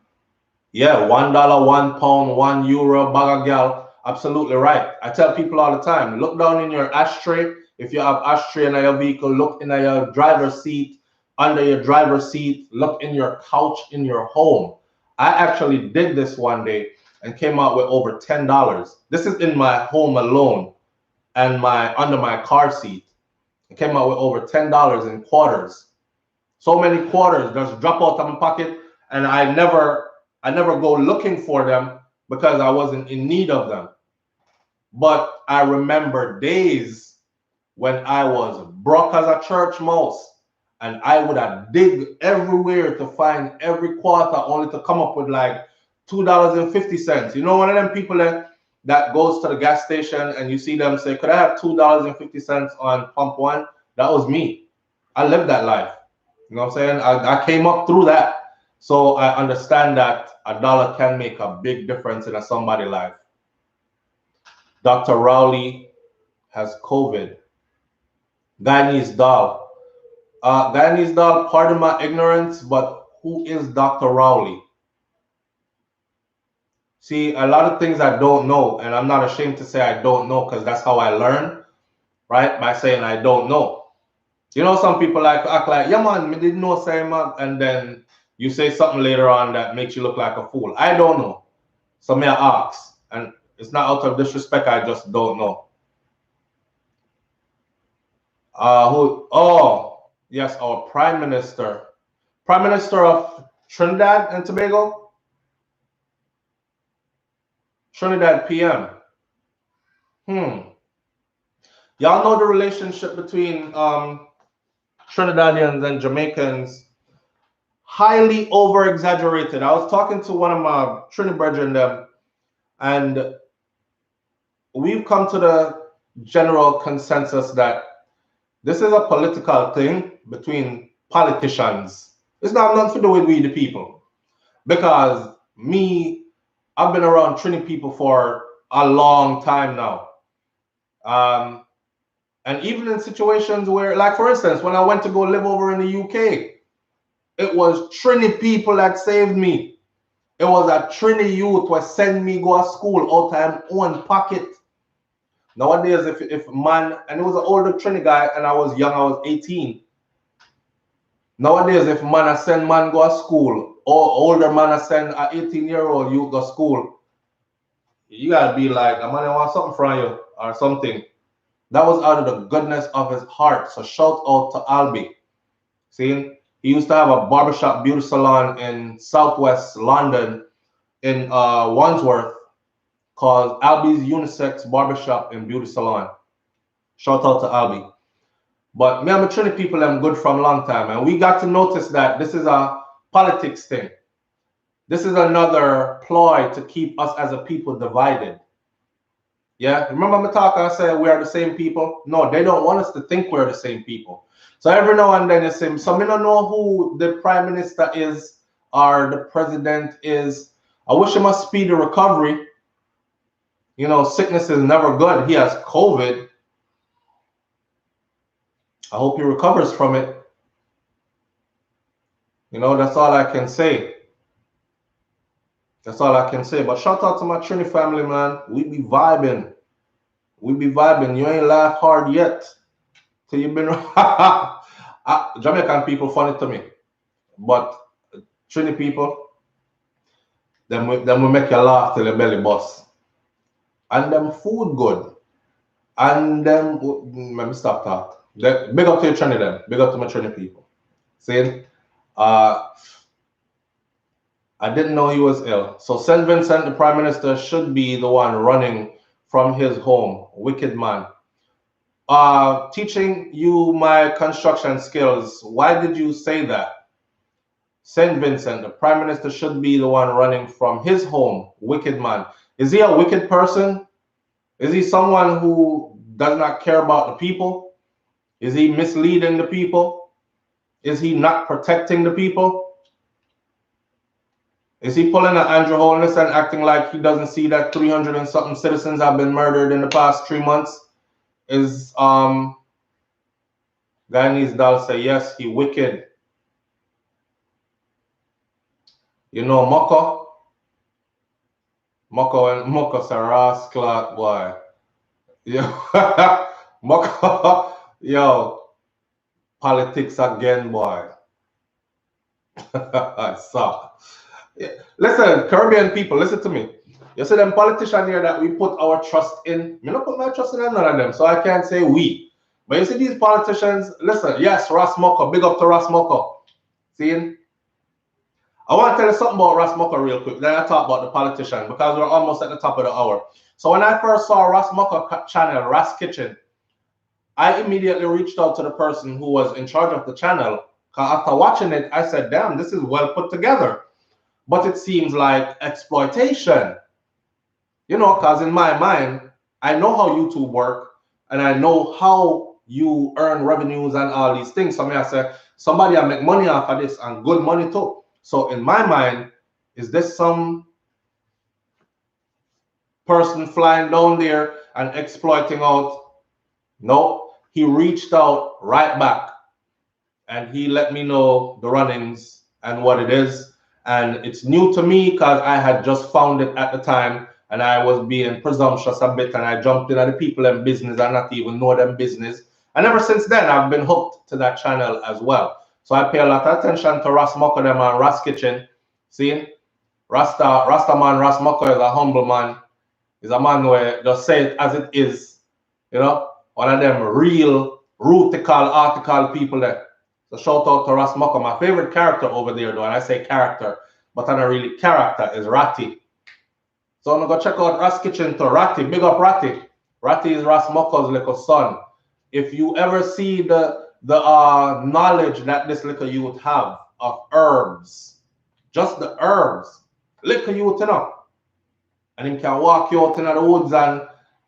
Yeah, $1, £1, €1, bag of gal. Absolutely right. I tell people all the time, look down in your ashtray. If you have ashtray in your vehicle, look in your driver's seat, under your driver's seat, look in your couch in your home. I actually did this one day and came out with over $10. This is in my home alone and under my car seat. I came out with over $10 in quarters. So many quarters just drop out of my pocket, and I never go looking for them because I wasn't in need of them. But I remember days when I was broke as a church mouse, and I would have dig everywhere to find every quarter only to come up with like $2.50. One of them people that goes to the gas station and you see them say, could I have $2.50 on pump one? That was me. I lived that life. You know what I'm saying? I came up through that. So I understand that $1 can make a big difference in somebody's life. Dr. Rowley has COVID. Guyanese doll. Guyanese doll, pardon my ignorance, but who is Dr. Rowley? See, a lot of things I don't know, and I'm not ashamed to say I don't know because that's how I learn, right? By saying I don't know. Some people act like, yeah, man, me didn't know, say, man, and then you say something later on that makes you look like a fool. I don't know. So may I ask? And it's not out of disrespect, I just don't know. Oh, yes, our Prime Minister. Prime Minister of Trinidad and Tobago? Trinidad PM. Y'all know the relationship between Trinidadians and Jamaicans highly over exaggerated. I was talking to one of my Trinity brethren them, and we've come to the general consensus that this is a political thing between politicians. It's not nothing to do with we the people. Because me, I've been around Trinity people for a long time now. And even in situations where, like for instance, when I went to go live over in the UK, it was Trinity people that saved me. It was a Trinity youth who sent me go to school out of my own pocket. Nowadays, if man, and it was an older Trinity guy, and I was young, I was 18. Nowadays, if man I send man go to school, or older man I send an 18-year-old youth go to school, you gotta be like, a man I want something from you or something. That was out of the goodness of his heart. So shout out to Albie. See, he used to have a barbershop beauty salon in southwest London in Wandsworth called Albie's Unisex Barbershop and Beauty Salon. Shout out to Albie. But me and my Trinity people, I'm good from a long time. And we got to notice that this is a politics thing. This is another ploy to keep us as a people divided. Yeah, remember me talking, I said we are the same people? No, they don't want us to think we're the same people. So every now and then they say, so me don't know who the prime minister is or the president is. I wish him a speedy recovery. You know, sickness is never good. He has COVID. I hope he recovers from it. You know, that's all I can say. That's all I can say. But shout out to my Trinity family, man. We be vibing. We be vibing. You ain't laughed hard yet. Till you've been Jamaican people funny to me. But Trinity people, them will make you laugh till your belly bust. And them food good. And them, let me stop talk. Big up to your Trinity them. Big up to my Trinity people. See? I didn't know he was ill. So St. Vincent, the Prime Minister, should be the one running from his home. Wicked man. Teaching you my construction skills. Why did you say that? St. Vincent, the Prime Minister, should be the one running from his home. Wicked man. Is he a wicked person? Is he someone who does not care about the people? Is he misleading the people? Is he not protecting the people? Is he pulling an Andrew Holness and acting like he doesn't see that 300 and something citizens have been murdered in the past 3 months? Is Guyanese Doll say yes, he wicked. You know Moko and Moko's a rascal boy. Yeah. Moko, yo, politics again, boy. I saw. Yeah. Listen, Caribbean people, listen to me. You see them politicians here that we put our trust in. Me not put my trust in none of them, so I can't say we. But you see these politicians, listen, yes, Ras Moko, big up to Ras Moko. See? I want to tell you something about Ras Moko real quick. Then I talk about the politician because we're almost at the top of the hour. So when I first saw Ras Moko channel, Ras Kitchen, I immediately reached out to the person who was in charge of the channel. After watching it, I said, damn, this is well put together. But it seems like exploitation. You know, because in my mind, I know how YouTube work and I know how you earn revenues and all these things. So I say, somebody will make money off of this and good money too. So in my mind, is this some person flying down there and exploiting out? No, he reached out right back and he let me know the runnings and what it is. And it's new to me because I had just found it at the time and I was being presumptuous a bit and I jumped in at the people in business and not even know them business. And ever since then, I've been hooked to that channel as well. So I pay a lot of attention to Ras Moko them and Ras Kitchen. See, Rasta man, Ras Moko is a humble man. He's a man where just say it as it is. You know, one of them real rutical, article people there. So shout out to Ras Moko. My favorite character over there, though, and I say character, but I'm not really character, is Ratty. So I'm going to go check out Ras Kitchen to Ratty. Big up Ratty. Ratty is Ras Moko's little son. If you ever see the knowledge that this little youth have of herbs. Just the herbs. Little youth, you know. And him can walk you out in the woods and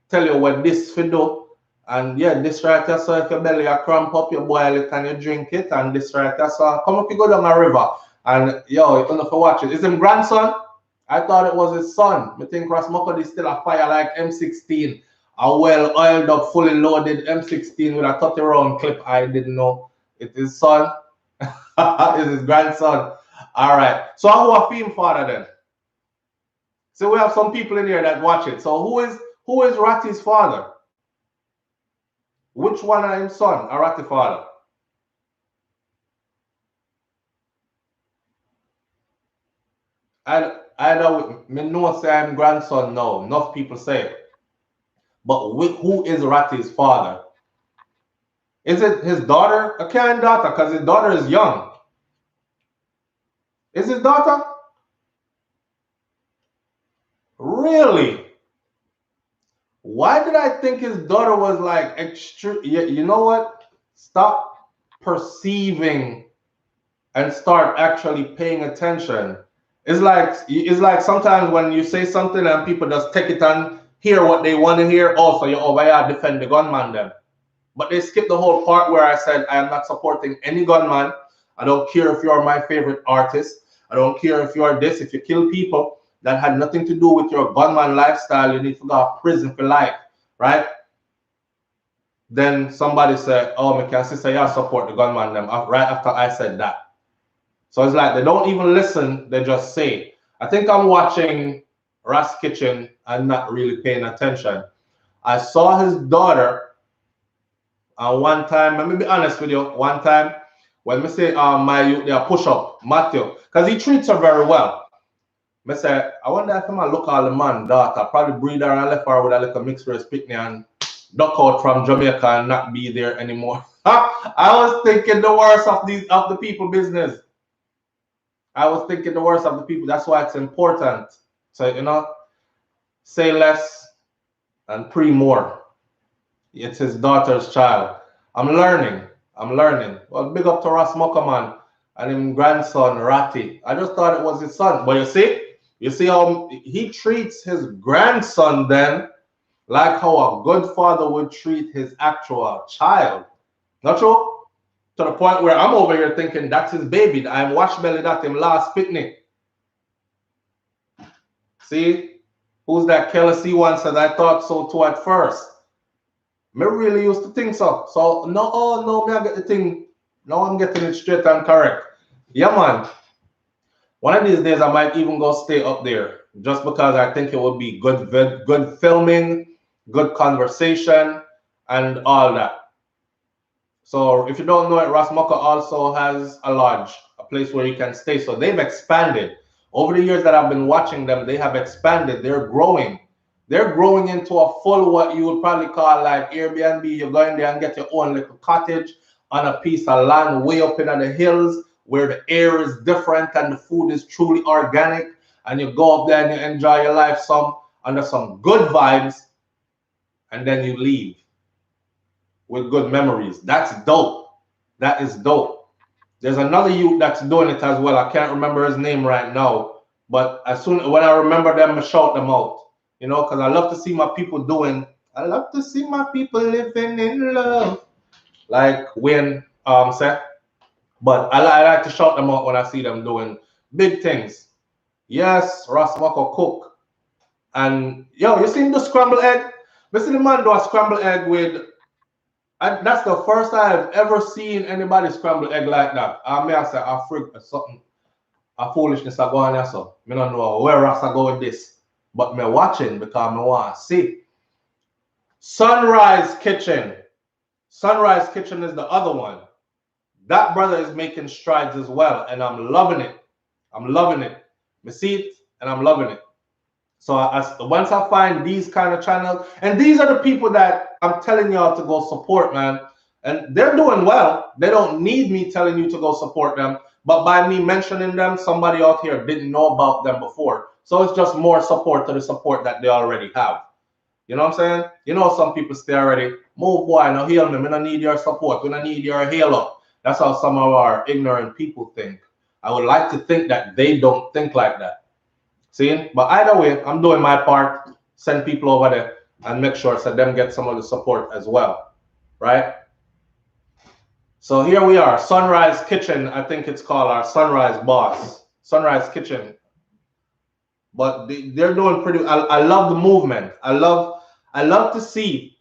tell you what this for do. And yeah, this right here, so if your belly a cramp up, you boil it and you drink it. And this right here, so come up, you go down a river. And yo, you don't know if you watch it. Is him grandson? I thought it was his son. I think Rasmussen is still a fire like M16. A well oiled up, fully loaded M16 with a 30 round clip. I didn't know. It's his son. It's his grandson. All right. So who are film father then? So we have some people in here that watch it. So who is Ratty's father? Which one are his son or Ratty father? I know me know say I'm grandson now. Enough people say it. But who is Ratty's father? Is it his daughter? A kind daughter, because his daughter is young. Is his daughter? Really? Why did I think his daughter was like extra? You know what? Stop perceiving and start actually paying attention. It's like sometimes when you say something and people just take it and hear what they want to hear. Also, you're over here defend the gunman then. But they skip the whole part where I said I am not supporting any gunman. I don't care if you're my favorite artist. I don't care if you're this. If you kill people that had nothing to do with your gunman lifestyle, you need to go to prison for life, right? Then somebody said, oh, my sister, yeah, support the gunman them right after I said that. So it's like they don't even listen, they just say. I think I'm watching Ras Kitchen and not really paying attention. I saw his daughter one time, let me be honest with you, one time when me say my youth they push up, Matthew, because he treats her very well. Me say, I wonder if I'm gonna look all the man daughter, probably breed her and left her with a little mixed race picnic and duck out from Jamaica and not be there anymore. I was thinking the worst of the people business. I was thinking the worst of the people. That's why it's important. So, you know, say less and pray more. It's his daughter's child. I'm learning. Well, big up to Ras man and his grandson, Ratty. I just thought it was his son. But you see how he treats his grandson then like how a good father would treat his actual child. Not true? To the point where I'm over here thinking that's his baby. I'm wash belly that him last picnic. See? Who's that Kelly one said I thought so too at first. Me really used to think so. So no, oh no, me I get the thing. Now I'm getting it straight and correct. Yeah, man. One of these days I might even go stay up there just because I think it would be good filming, good conversation, and all that. So if you don't know it, Rasmussen also has a lodge, a place where you can stay. So they've expanded. Over the years that I've been watching them, they have expanded. They're growing. They're growing into a full, what you would probably call like Airbnb. You go in there and get your own little cottage on a piece of land way up in the hills where the air is different and the food is truly organic. And you go up there and you enjoy your life under some good vibes, and then you leave with good memories. That's dope. That is dope. There's another youth that's doing it as well. I can't remember his name right now, but when I remember them, I shout them out. You know, because I love to see my people living in love. Like when said. But I like to shout them out when I see them doing big things. Yes, Rasmussen cook. And yo, you seen the scrambled egg? You see the man do a scrambled egg with. And that's the first time I've ever seen anybody scramble egg like that. I may have said I freak something, a foolishness I go on there. So I don't know where Rasta go with this. But me watching because I want to see. Sunrise Kitchen. Sunrise Kitchen is the other one. That brother is making strides as well, and I'm loving it. I'm loving it. Me see it, and I'm loving it. So once I find these kind of channels, and these are the people that I'm telling y'all to go support, man. And they're doing well. They don't need me telling you to go support them. But by me mentioning them, somebody out here didn't know about them before. So it's just more support to the support that they already have. You know what I'm saying? You know some people stay already, move boy, no heal me. We don't need your support. We don't need your heal up. That's how some of our ignorant people think. I would like to think that they don't think like that. See? But either way, I'm doing my part, send people over there and make sure so them get some of the support as well, right? So here we are, Sunrise Kitchen, I think it's called, our Sunrise Boss, Sunrise Kitchen. But they're doing pretty. I love the movement. I love to see,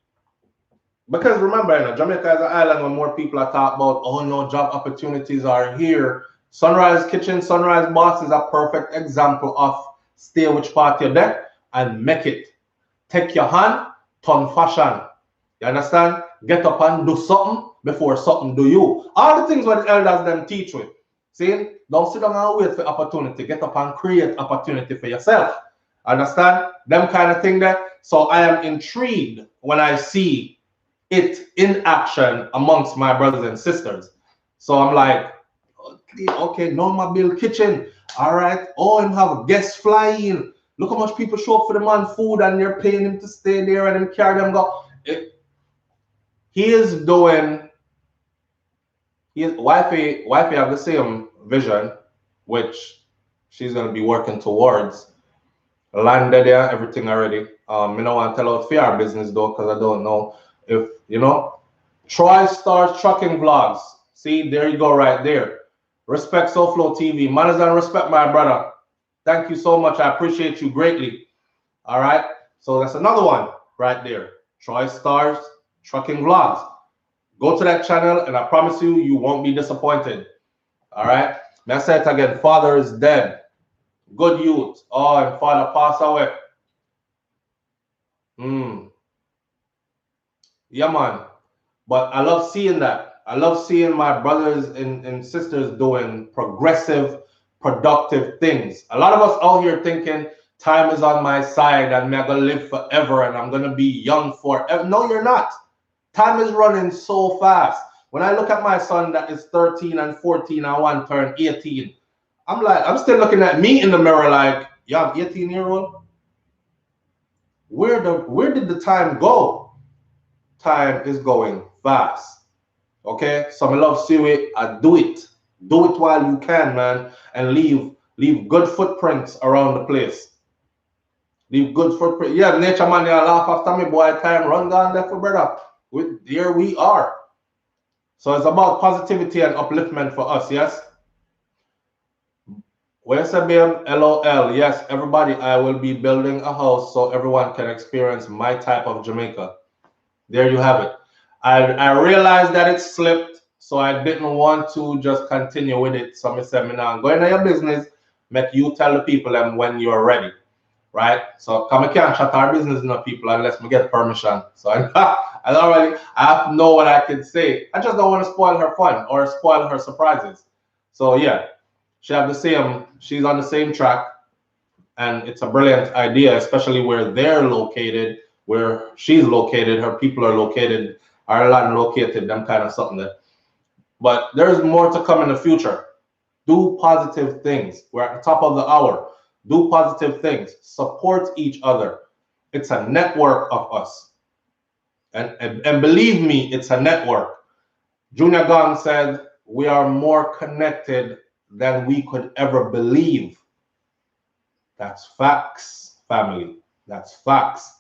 because remember, you know, Jamaica is an island when more people are talking about, oh no, job opportunities are here. Sunrise Kitchen, Sunrise Boss is a perfect example of stay which part you're there and make it. Take your hand, turn fashion. You understand? Get up and do something before something do you. All the things what the elders them teach with. See? Don't sit down and wait for opportunity. Get up and create opportunity for yourself. Understand? Them kind of thing there. So I am intrigued when I see it in action amongst my brothers and sisters. So I'm like, okay, Norma Bill Kitchen. All right. Oh, and have guests flying. Look how much people show up for the man food and they're paying him to stay there and him carry them go. He is doing, wifey have the same vision, which she's gonna be working towards. Landed there, everything already. Me don't want to tell out for our business though, because I don't know if you know. Troy Stars Trucking Vlogs. See, there you go, right there. Respect SouFLoTV. Manners and respect, my brother. Thank you so much. I appreciate you greatly. All right. So that's another one right there. Troy Stars Trucking Vlogs. Go to that channel, and I promise you, you won't be disappointed. All right. May I say it again? Father is dead. Good youth. Oh, and father passed away. Yeah, man. But I love seeing that. I love seeing my brothers and sisters doing progressive, productive things. A lot of us out here thinking time is on my side and I'm going to live forever and I'm going to be young forever. No, you're not. Time is running so fast. When I look at my son that is 13 and 14, I want to turn 18. I'm still looking at me in the mirror like, you have 18-year-old? Where did the time go? Time is going fast. Okay? So I love see it. I do it. Do it while you can, man. And leave good footprints around the place. Leave good footprints. Yeah, nature man, you laugh after me, boy. Time run down there for brother. Here we are. So it's about positivity and upliftment for us, yes? Where's a babe? LOL. Yes, everybody, I will be building a house so everyone can experience my type of Jamaica. There you have it. I realized that it slipped, so I didn't want to just continue with it. So I said, now go into your business, make you tell the people and when you're ready, right? So come and can't shut our business, people, unless we get permission. So I have to know what I can say. I just don't want to spoil her fun or spoil her surprises. So yeah, she's on the same track, and it's a brilliant idea, especially where they're located, where she's located, her people are located, our land located, them kind of something there. But there's more to come in the future. Do positive things. We're at the top of the hour. Do positive things. Support each other. It's a network of us. And believe me, it's a network. Junior Gong said, we are more connected than we could ever believe. That's facts, family. That's facts.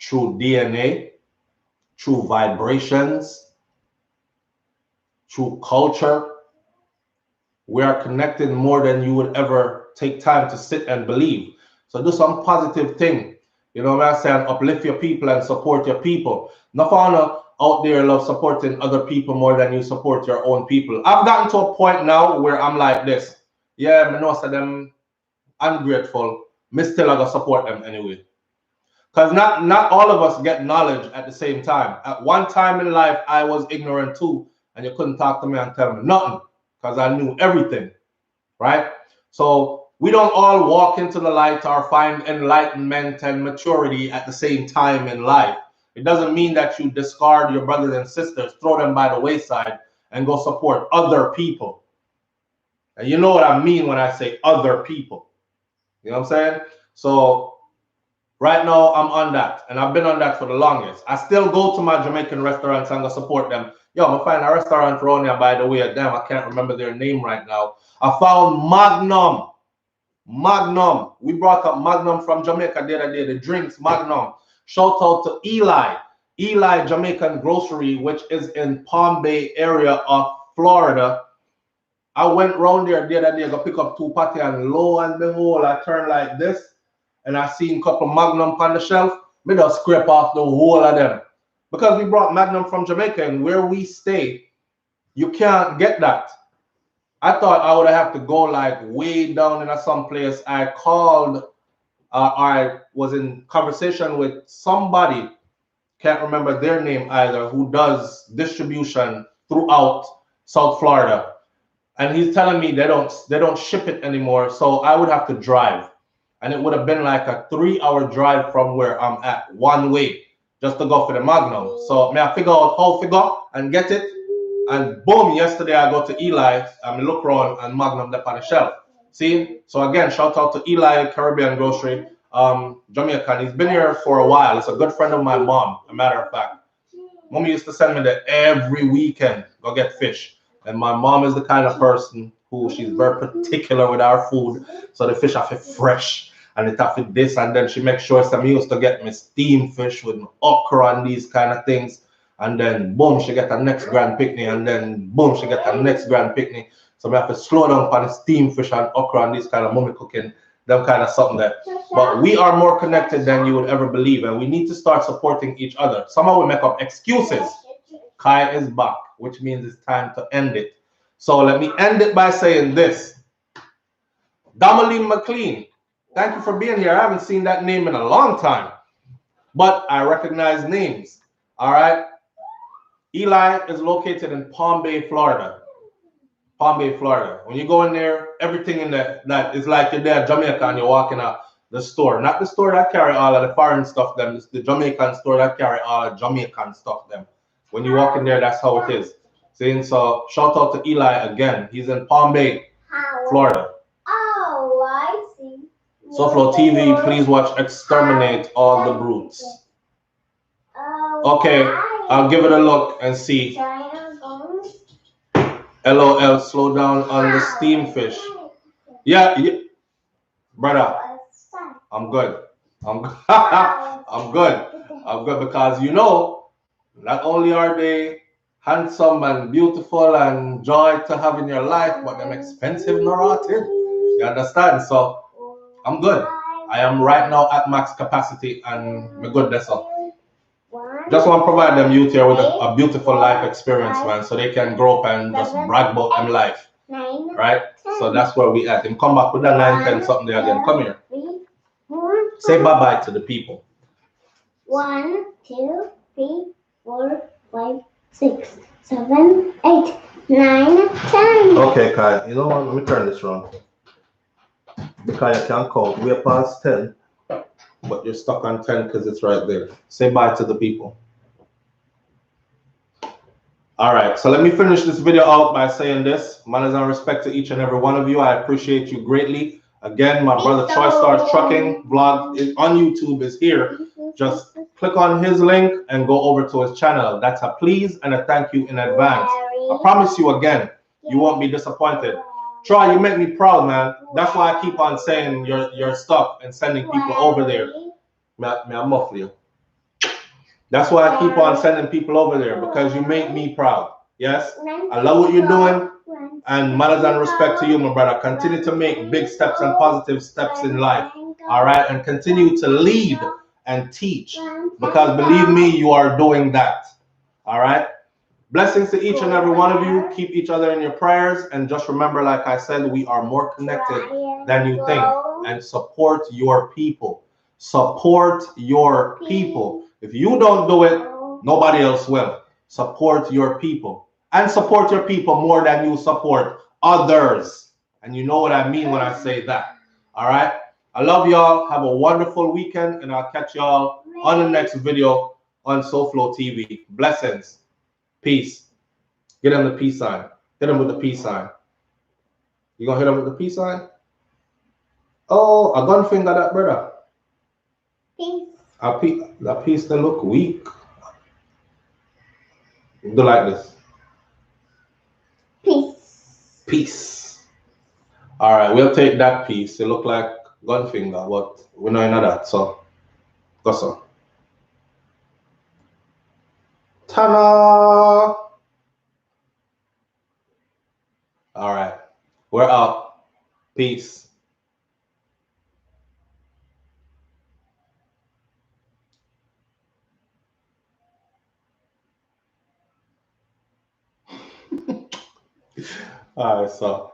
Through DNA, through vibrations, through culture, we are connected more than you would ever take time to sit and believe. So do some positive thing. You know what I'm saying? Uplift your people and support your people. Nafana out there love supporting other people more than you support your own people. I've gotten to a point now where I'm like this. Yeah, I know some of them ungrateful. Me still gotta support them anyway. Because not all of us get knowledge at the same time. At one time in life, I was ignorant too, and you couldn't talk to me and tell me nothing because I knew everything, right? So we don't all walk into the light or find enlightenment and maturity at the same time in life. It doesn't mean that you discard your brothers and sisters, throw them by the wayside, and go support other people. And you know what I mean when I say other people. You know what I'm saying? So right now, I'm on that, and I've been on that for the longest. I still go to my Jamaican restaurants and go support them. Yo, I'm gonna find a restaurant around here, by the way. Damn, I can't remember their name right now. I found Magnum. Magnum. We brought up Magnum from Jamaica the other day. The drinks, Magnum. Shout out to Eli. Eli Jamaican Grocery, which is in Palm Bay area of Florida. I went round there the other day, go pick up 2 patty, and lo and behold, I turned like this, and I seen a couple Magnum on the shelf. Me just scrape off the whole of them. Because we brought Magnum from Jamaica, and where we stay, you can't get that. I thought I would have to go like way down in some place. I called, I was in conversation with somebody, can't remember their name either, who does distribution throughout South Florida. And he's telling me they don't ship it anymore. So I would have to drive. And it would have been like a 3-hour drive from where I'm at, one way, just to go for the Magnum. So may I figure out how to go and get it? And boom, yesterday I go to Eli and look around and Magnum up on the shelf. See? So again, shout out to Eli Caribbean Grocery, Jamaican. He's been here for a while. It's a good friend of my mom, a matter of fact. Mommy used to send me there every weekend, go get fish. And my mom is the kind of person who she's very particular with our food. So the fish have to fresh and it have to this, and then she makes sure some used to get me steamed fish with okra and these kind of things. And then boom, she get the next grand picnic, and then boom, she get the next grand picnic. So we have to slow down for the steamed fish and okra and these kind of mummy cooking, them kind of something there. But we are more connected than you would ever believe, and we need to start supporting each other. Somehow we make up excuses. Kai is back, which means it's time to end it. So let me end it by saying this. Damaline McLean, thank you for being here. I haven't seen that name in a long time, but I recognize names. All right. Eli is located in Palm Bay, Florida. Palm Bay, Florida. When you go in there, everything in there that is like you're there, Jamaica, and you're walking out the store. Not the store that carry all of the foreign stuff, them. It's the Jamaican store that carry all of Jamaican stuff, them. When you walk in there, that's how it is. See, so shout out to Eli again. He's in Palm Bay, Florida. Oh, I see. SouFLoTV, please watch Exterminate All the Brutes. Okay, I'll give it a look and see. LOL, slow down on the steam fish. Yeah, brother, I'm good. I'm good. I'm good because you know, not only are they handsome and beautiful and joy to have in your life, but them expensive narrative. You understand? So I'm good. I am right now at max capacity and we're good. That's all. Just want to provide them youth here with a beautiful life experience, man, so they can grow up and just brag about them life. Right? So that's where we at. Him come back with that 9, 10 something there again. Come here. Say bye-bye to the people. 1, 2, 3, 4, 5, 6, 7, 8, 9, 10. Okay, Kai. You know what? Let me turn this around. Because you can't count. We're past 10. But you're stuck on 10 because it's right there. Say bye to the people. All right, so let me finish this video out by saying this. Manners and respect to each and every one of you. I appreciate you greatly. Again, my brother Choice Stars Trucking vlog on YouTube is here. Just click on his link and go over to his channel. That's a please and a thank you in advance. I promise you again, you won't be disappointed. Troy, you make me proud, man. That's why I keep on saying your stuff and sending people over there. May I muffle you? That's why I keep on sending people over there, because you make me proud. Yes? I love what you're doing. And manners and respect to you, my brother. Continue to make big steps and positive steps in life. All right? And continue to lead and teach. Because believe me, you are doing that. All right? Blessings to each and every one of you. Keep each other in your prayers. And just remember, like I said, we are more connected than you think. And support your people. Support your people. If you don't do it, nobody else will. Support your people. And support your people more than you support others. And you know what I mean when I say that. All right? I love y'all. Have a wonderful weekend. And I'll catch y'all on the next video on SouFLoTV. Blessings. Peace. Get him the peace sign. Hit him with the peace sign. You gonna hit him with the peace sign? Oh, a gun finger that, brother. Peace. That piece that look weak. Do like this. Peace. All right, we'll take that piece. It look like gun finger, but we know none of that. So, go so. Ta-da! All right, we're up. Peace. All right, so.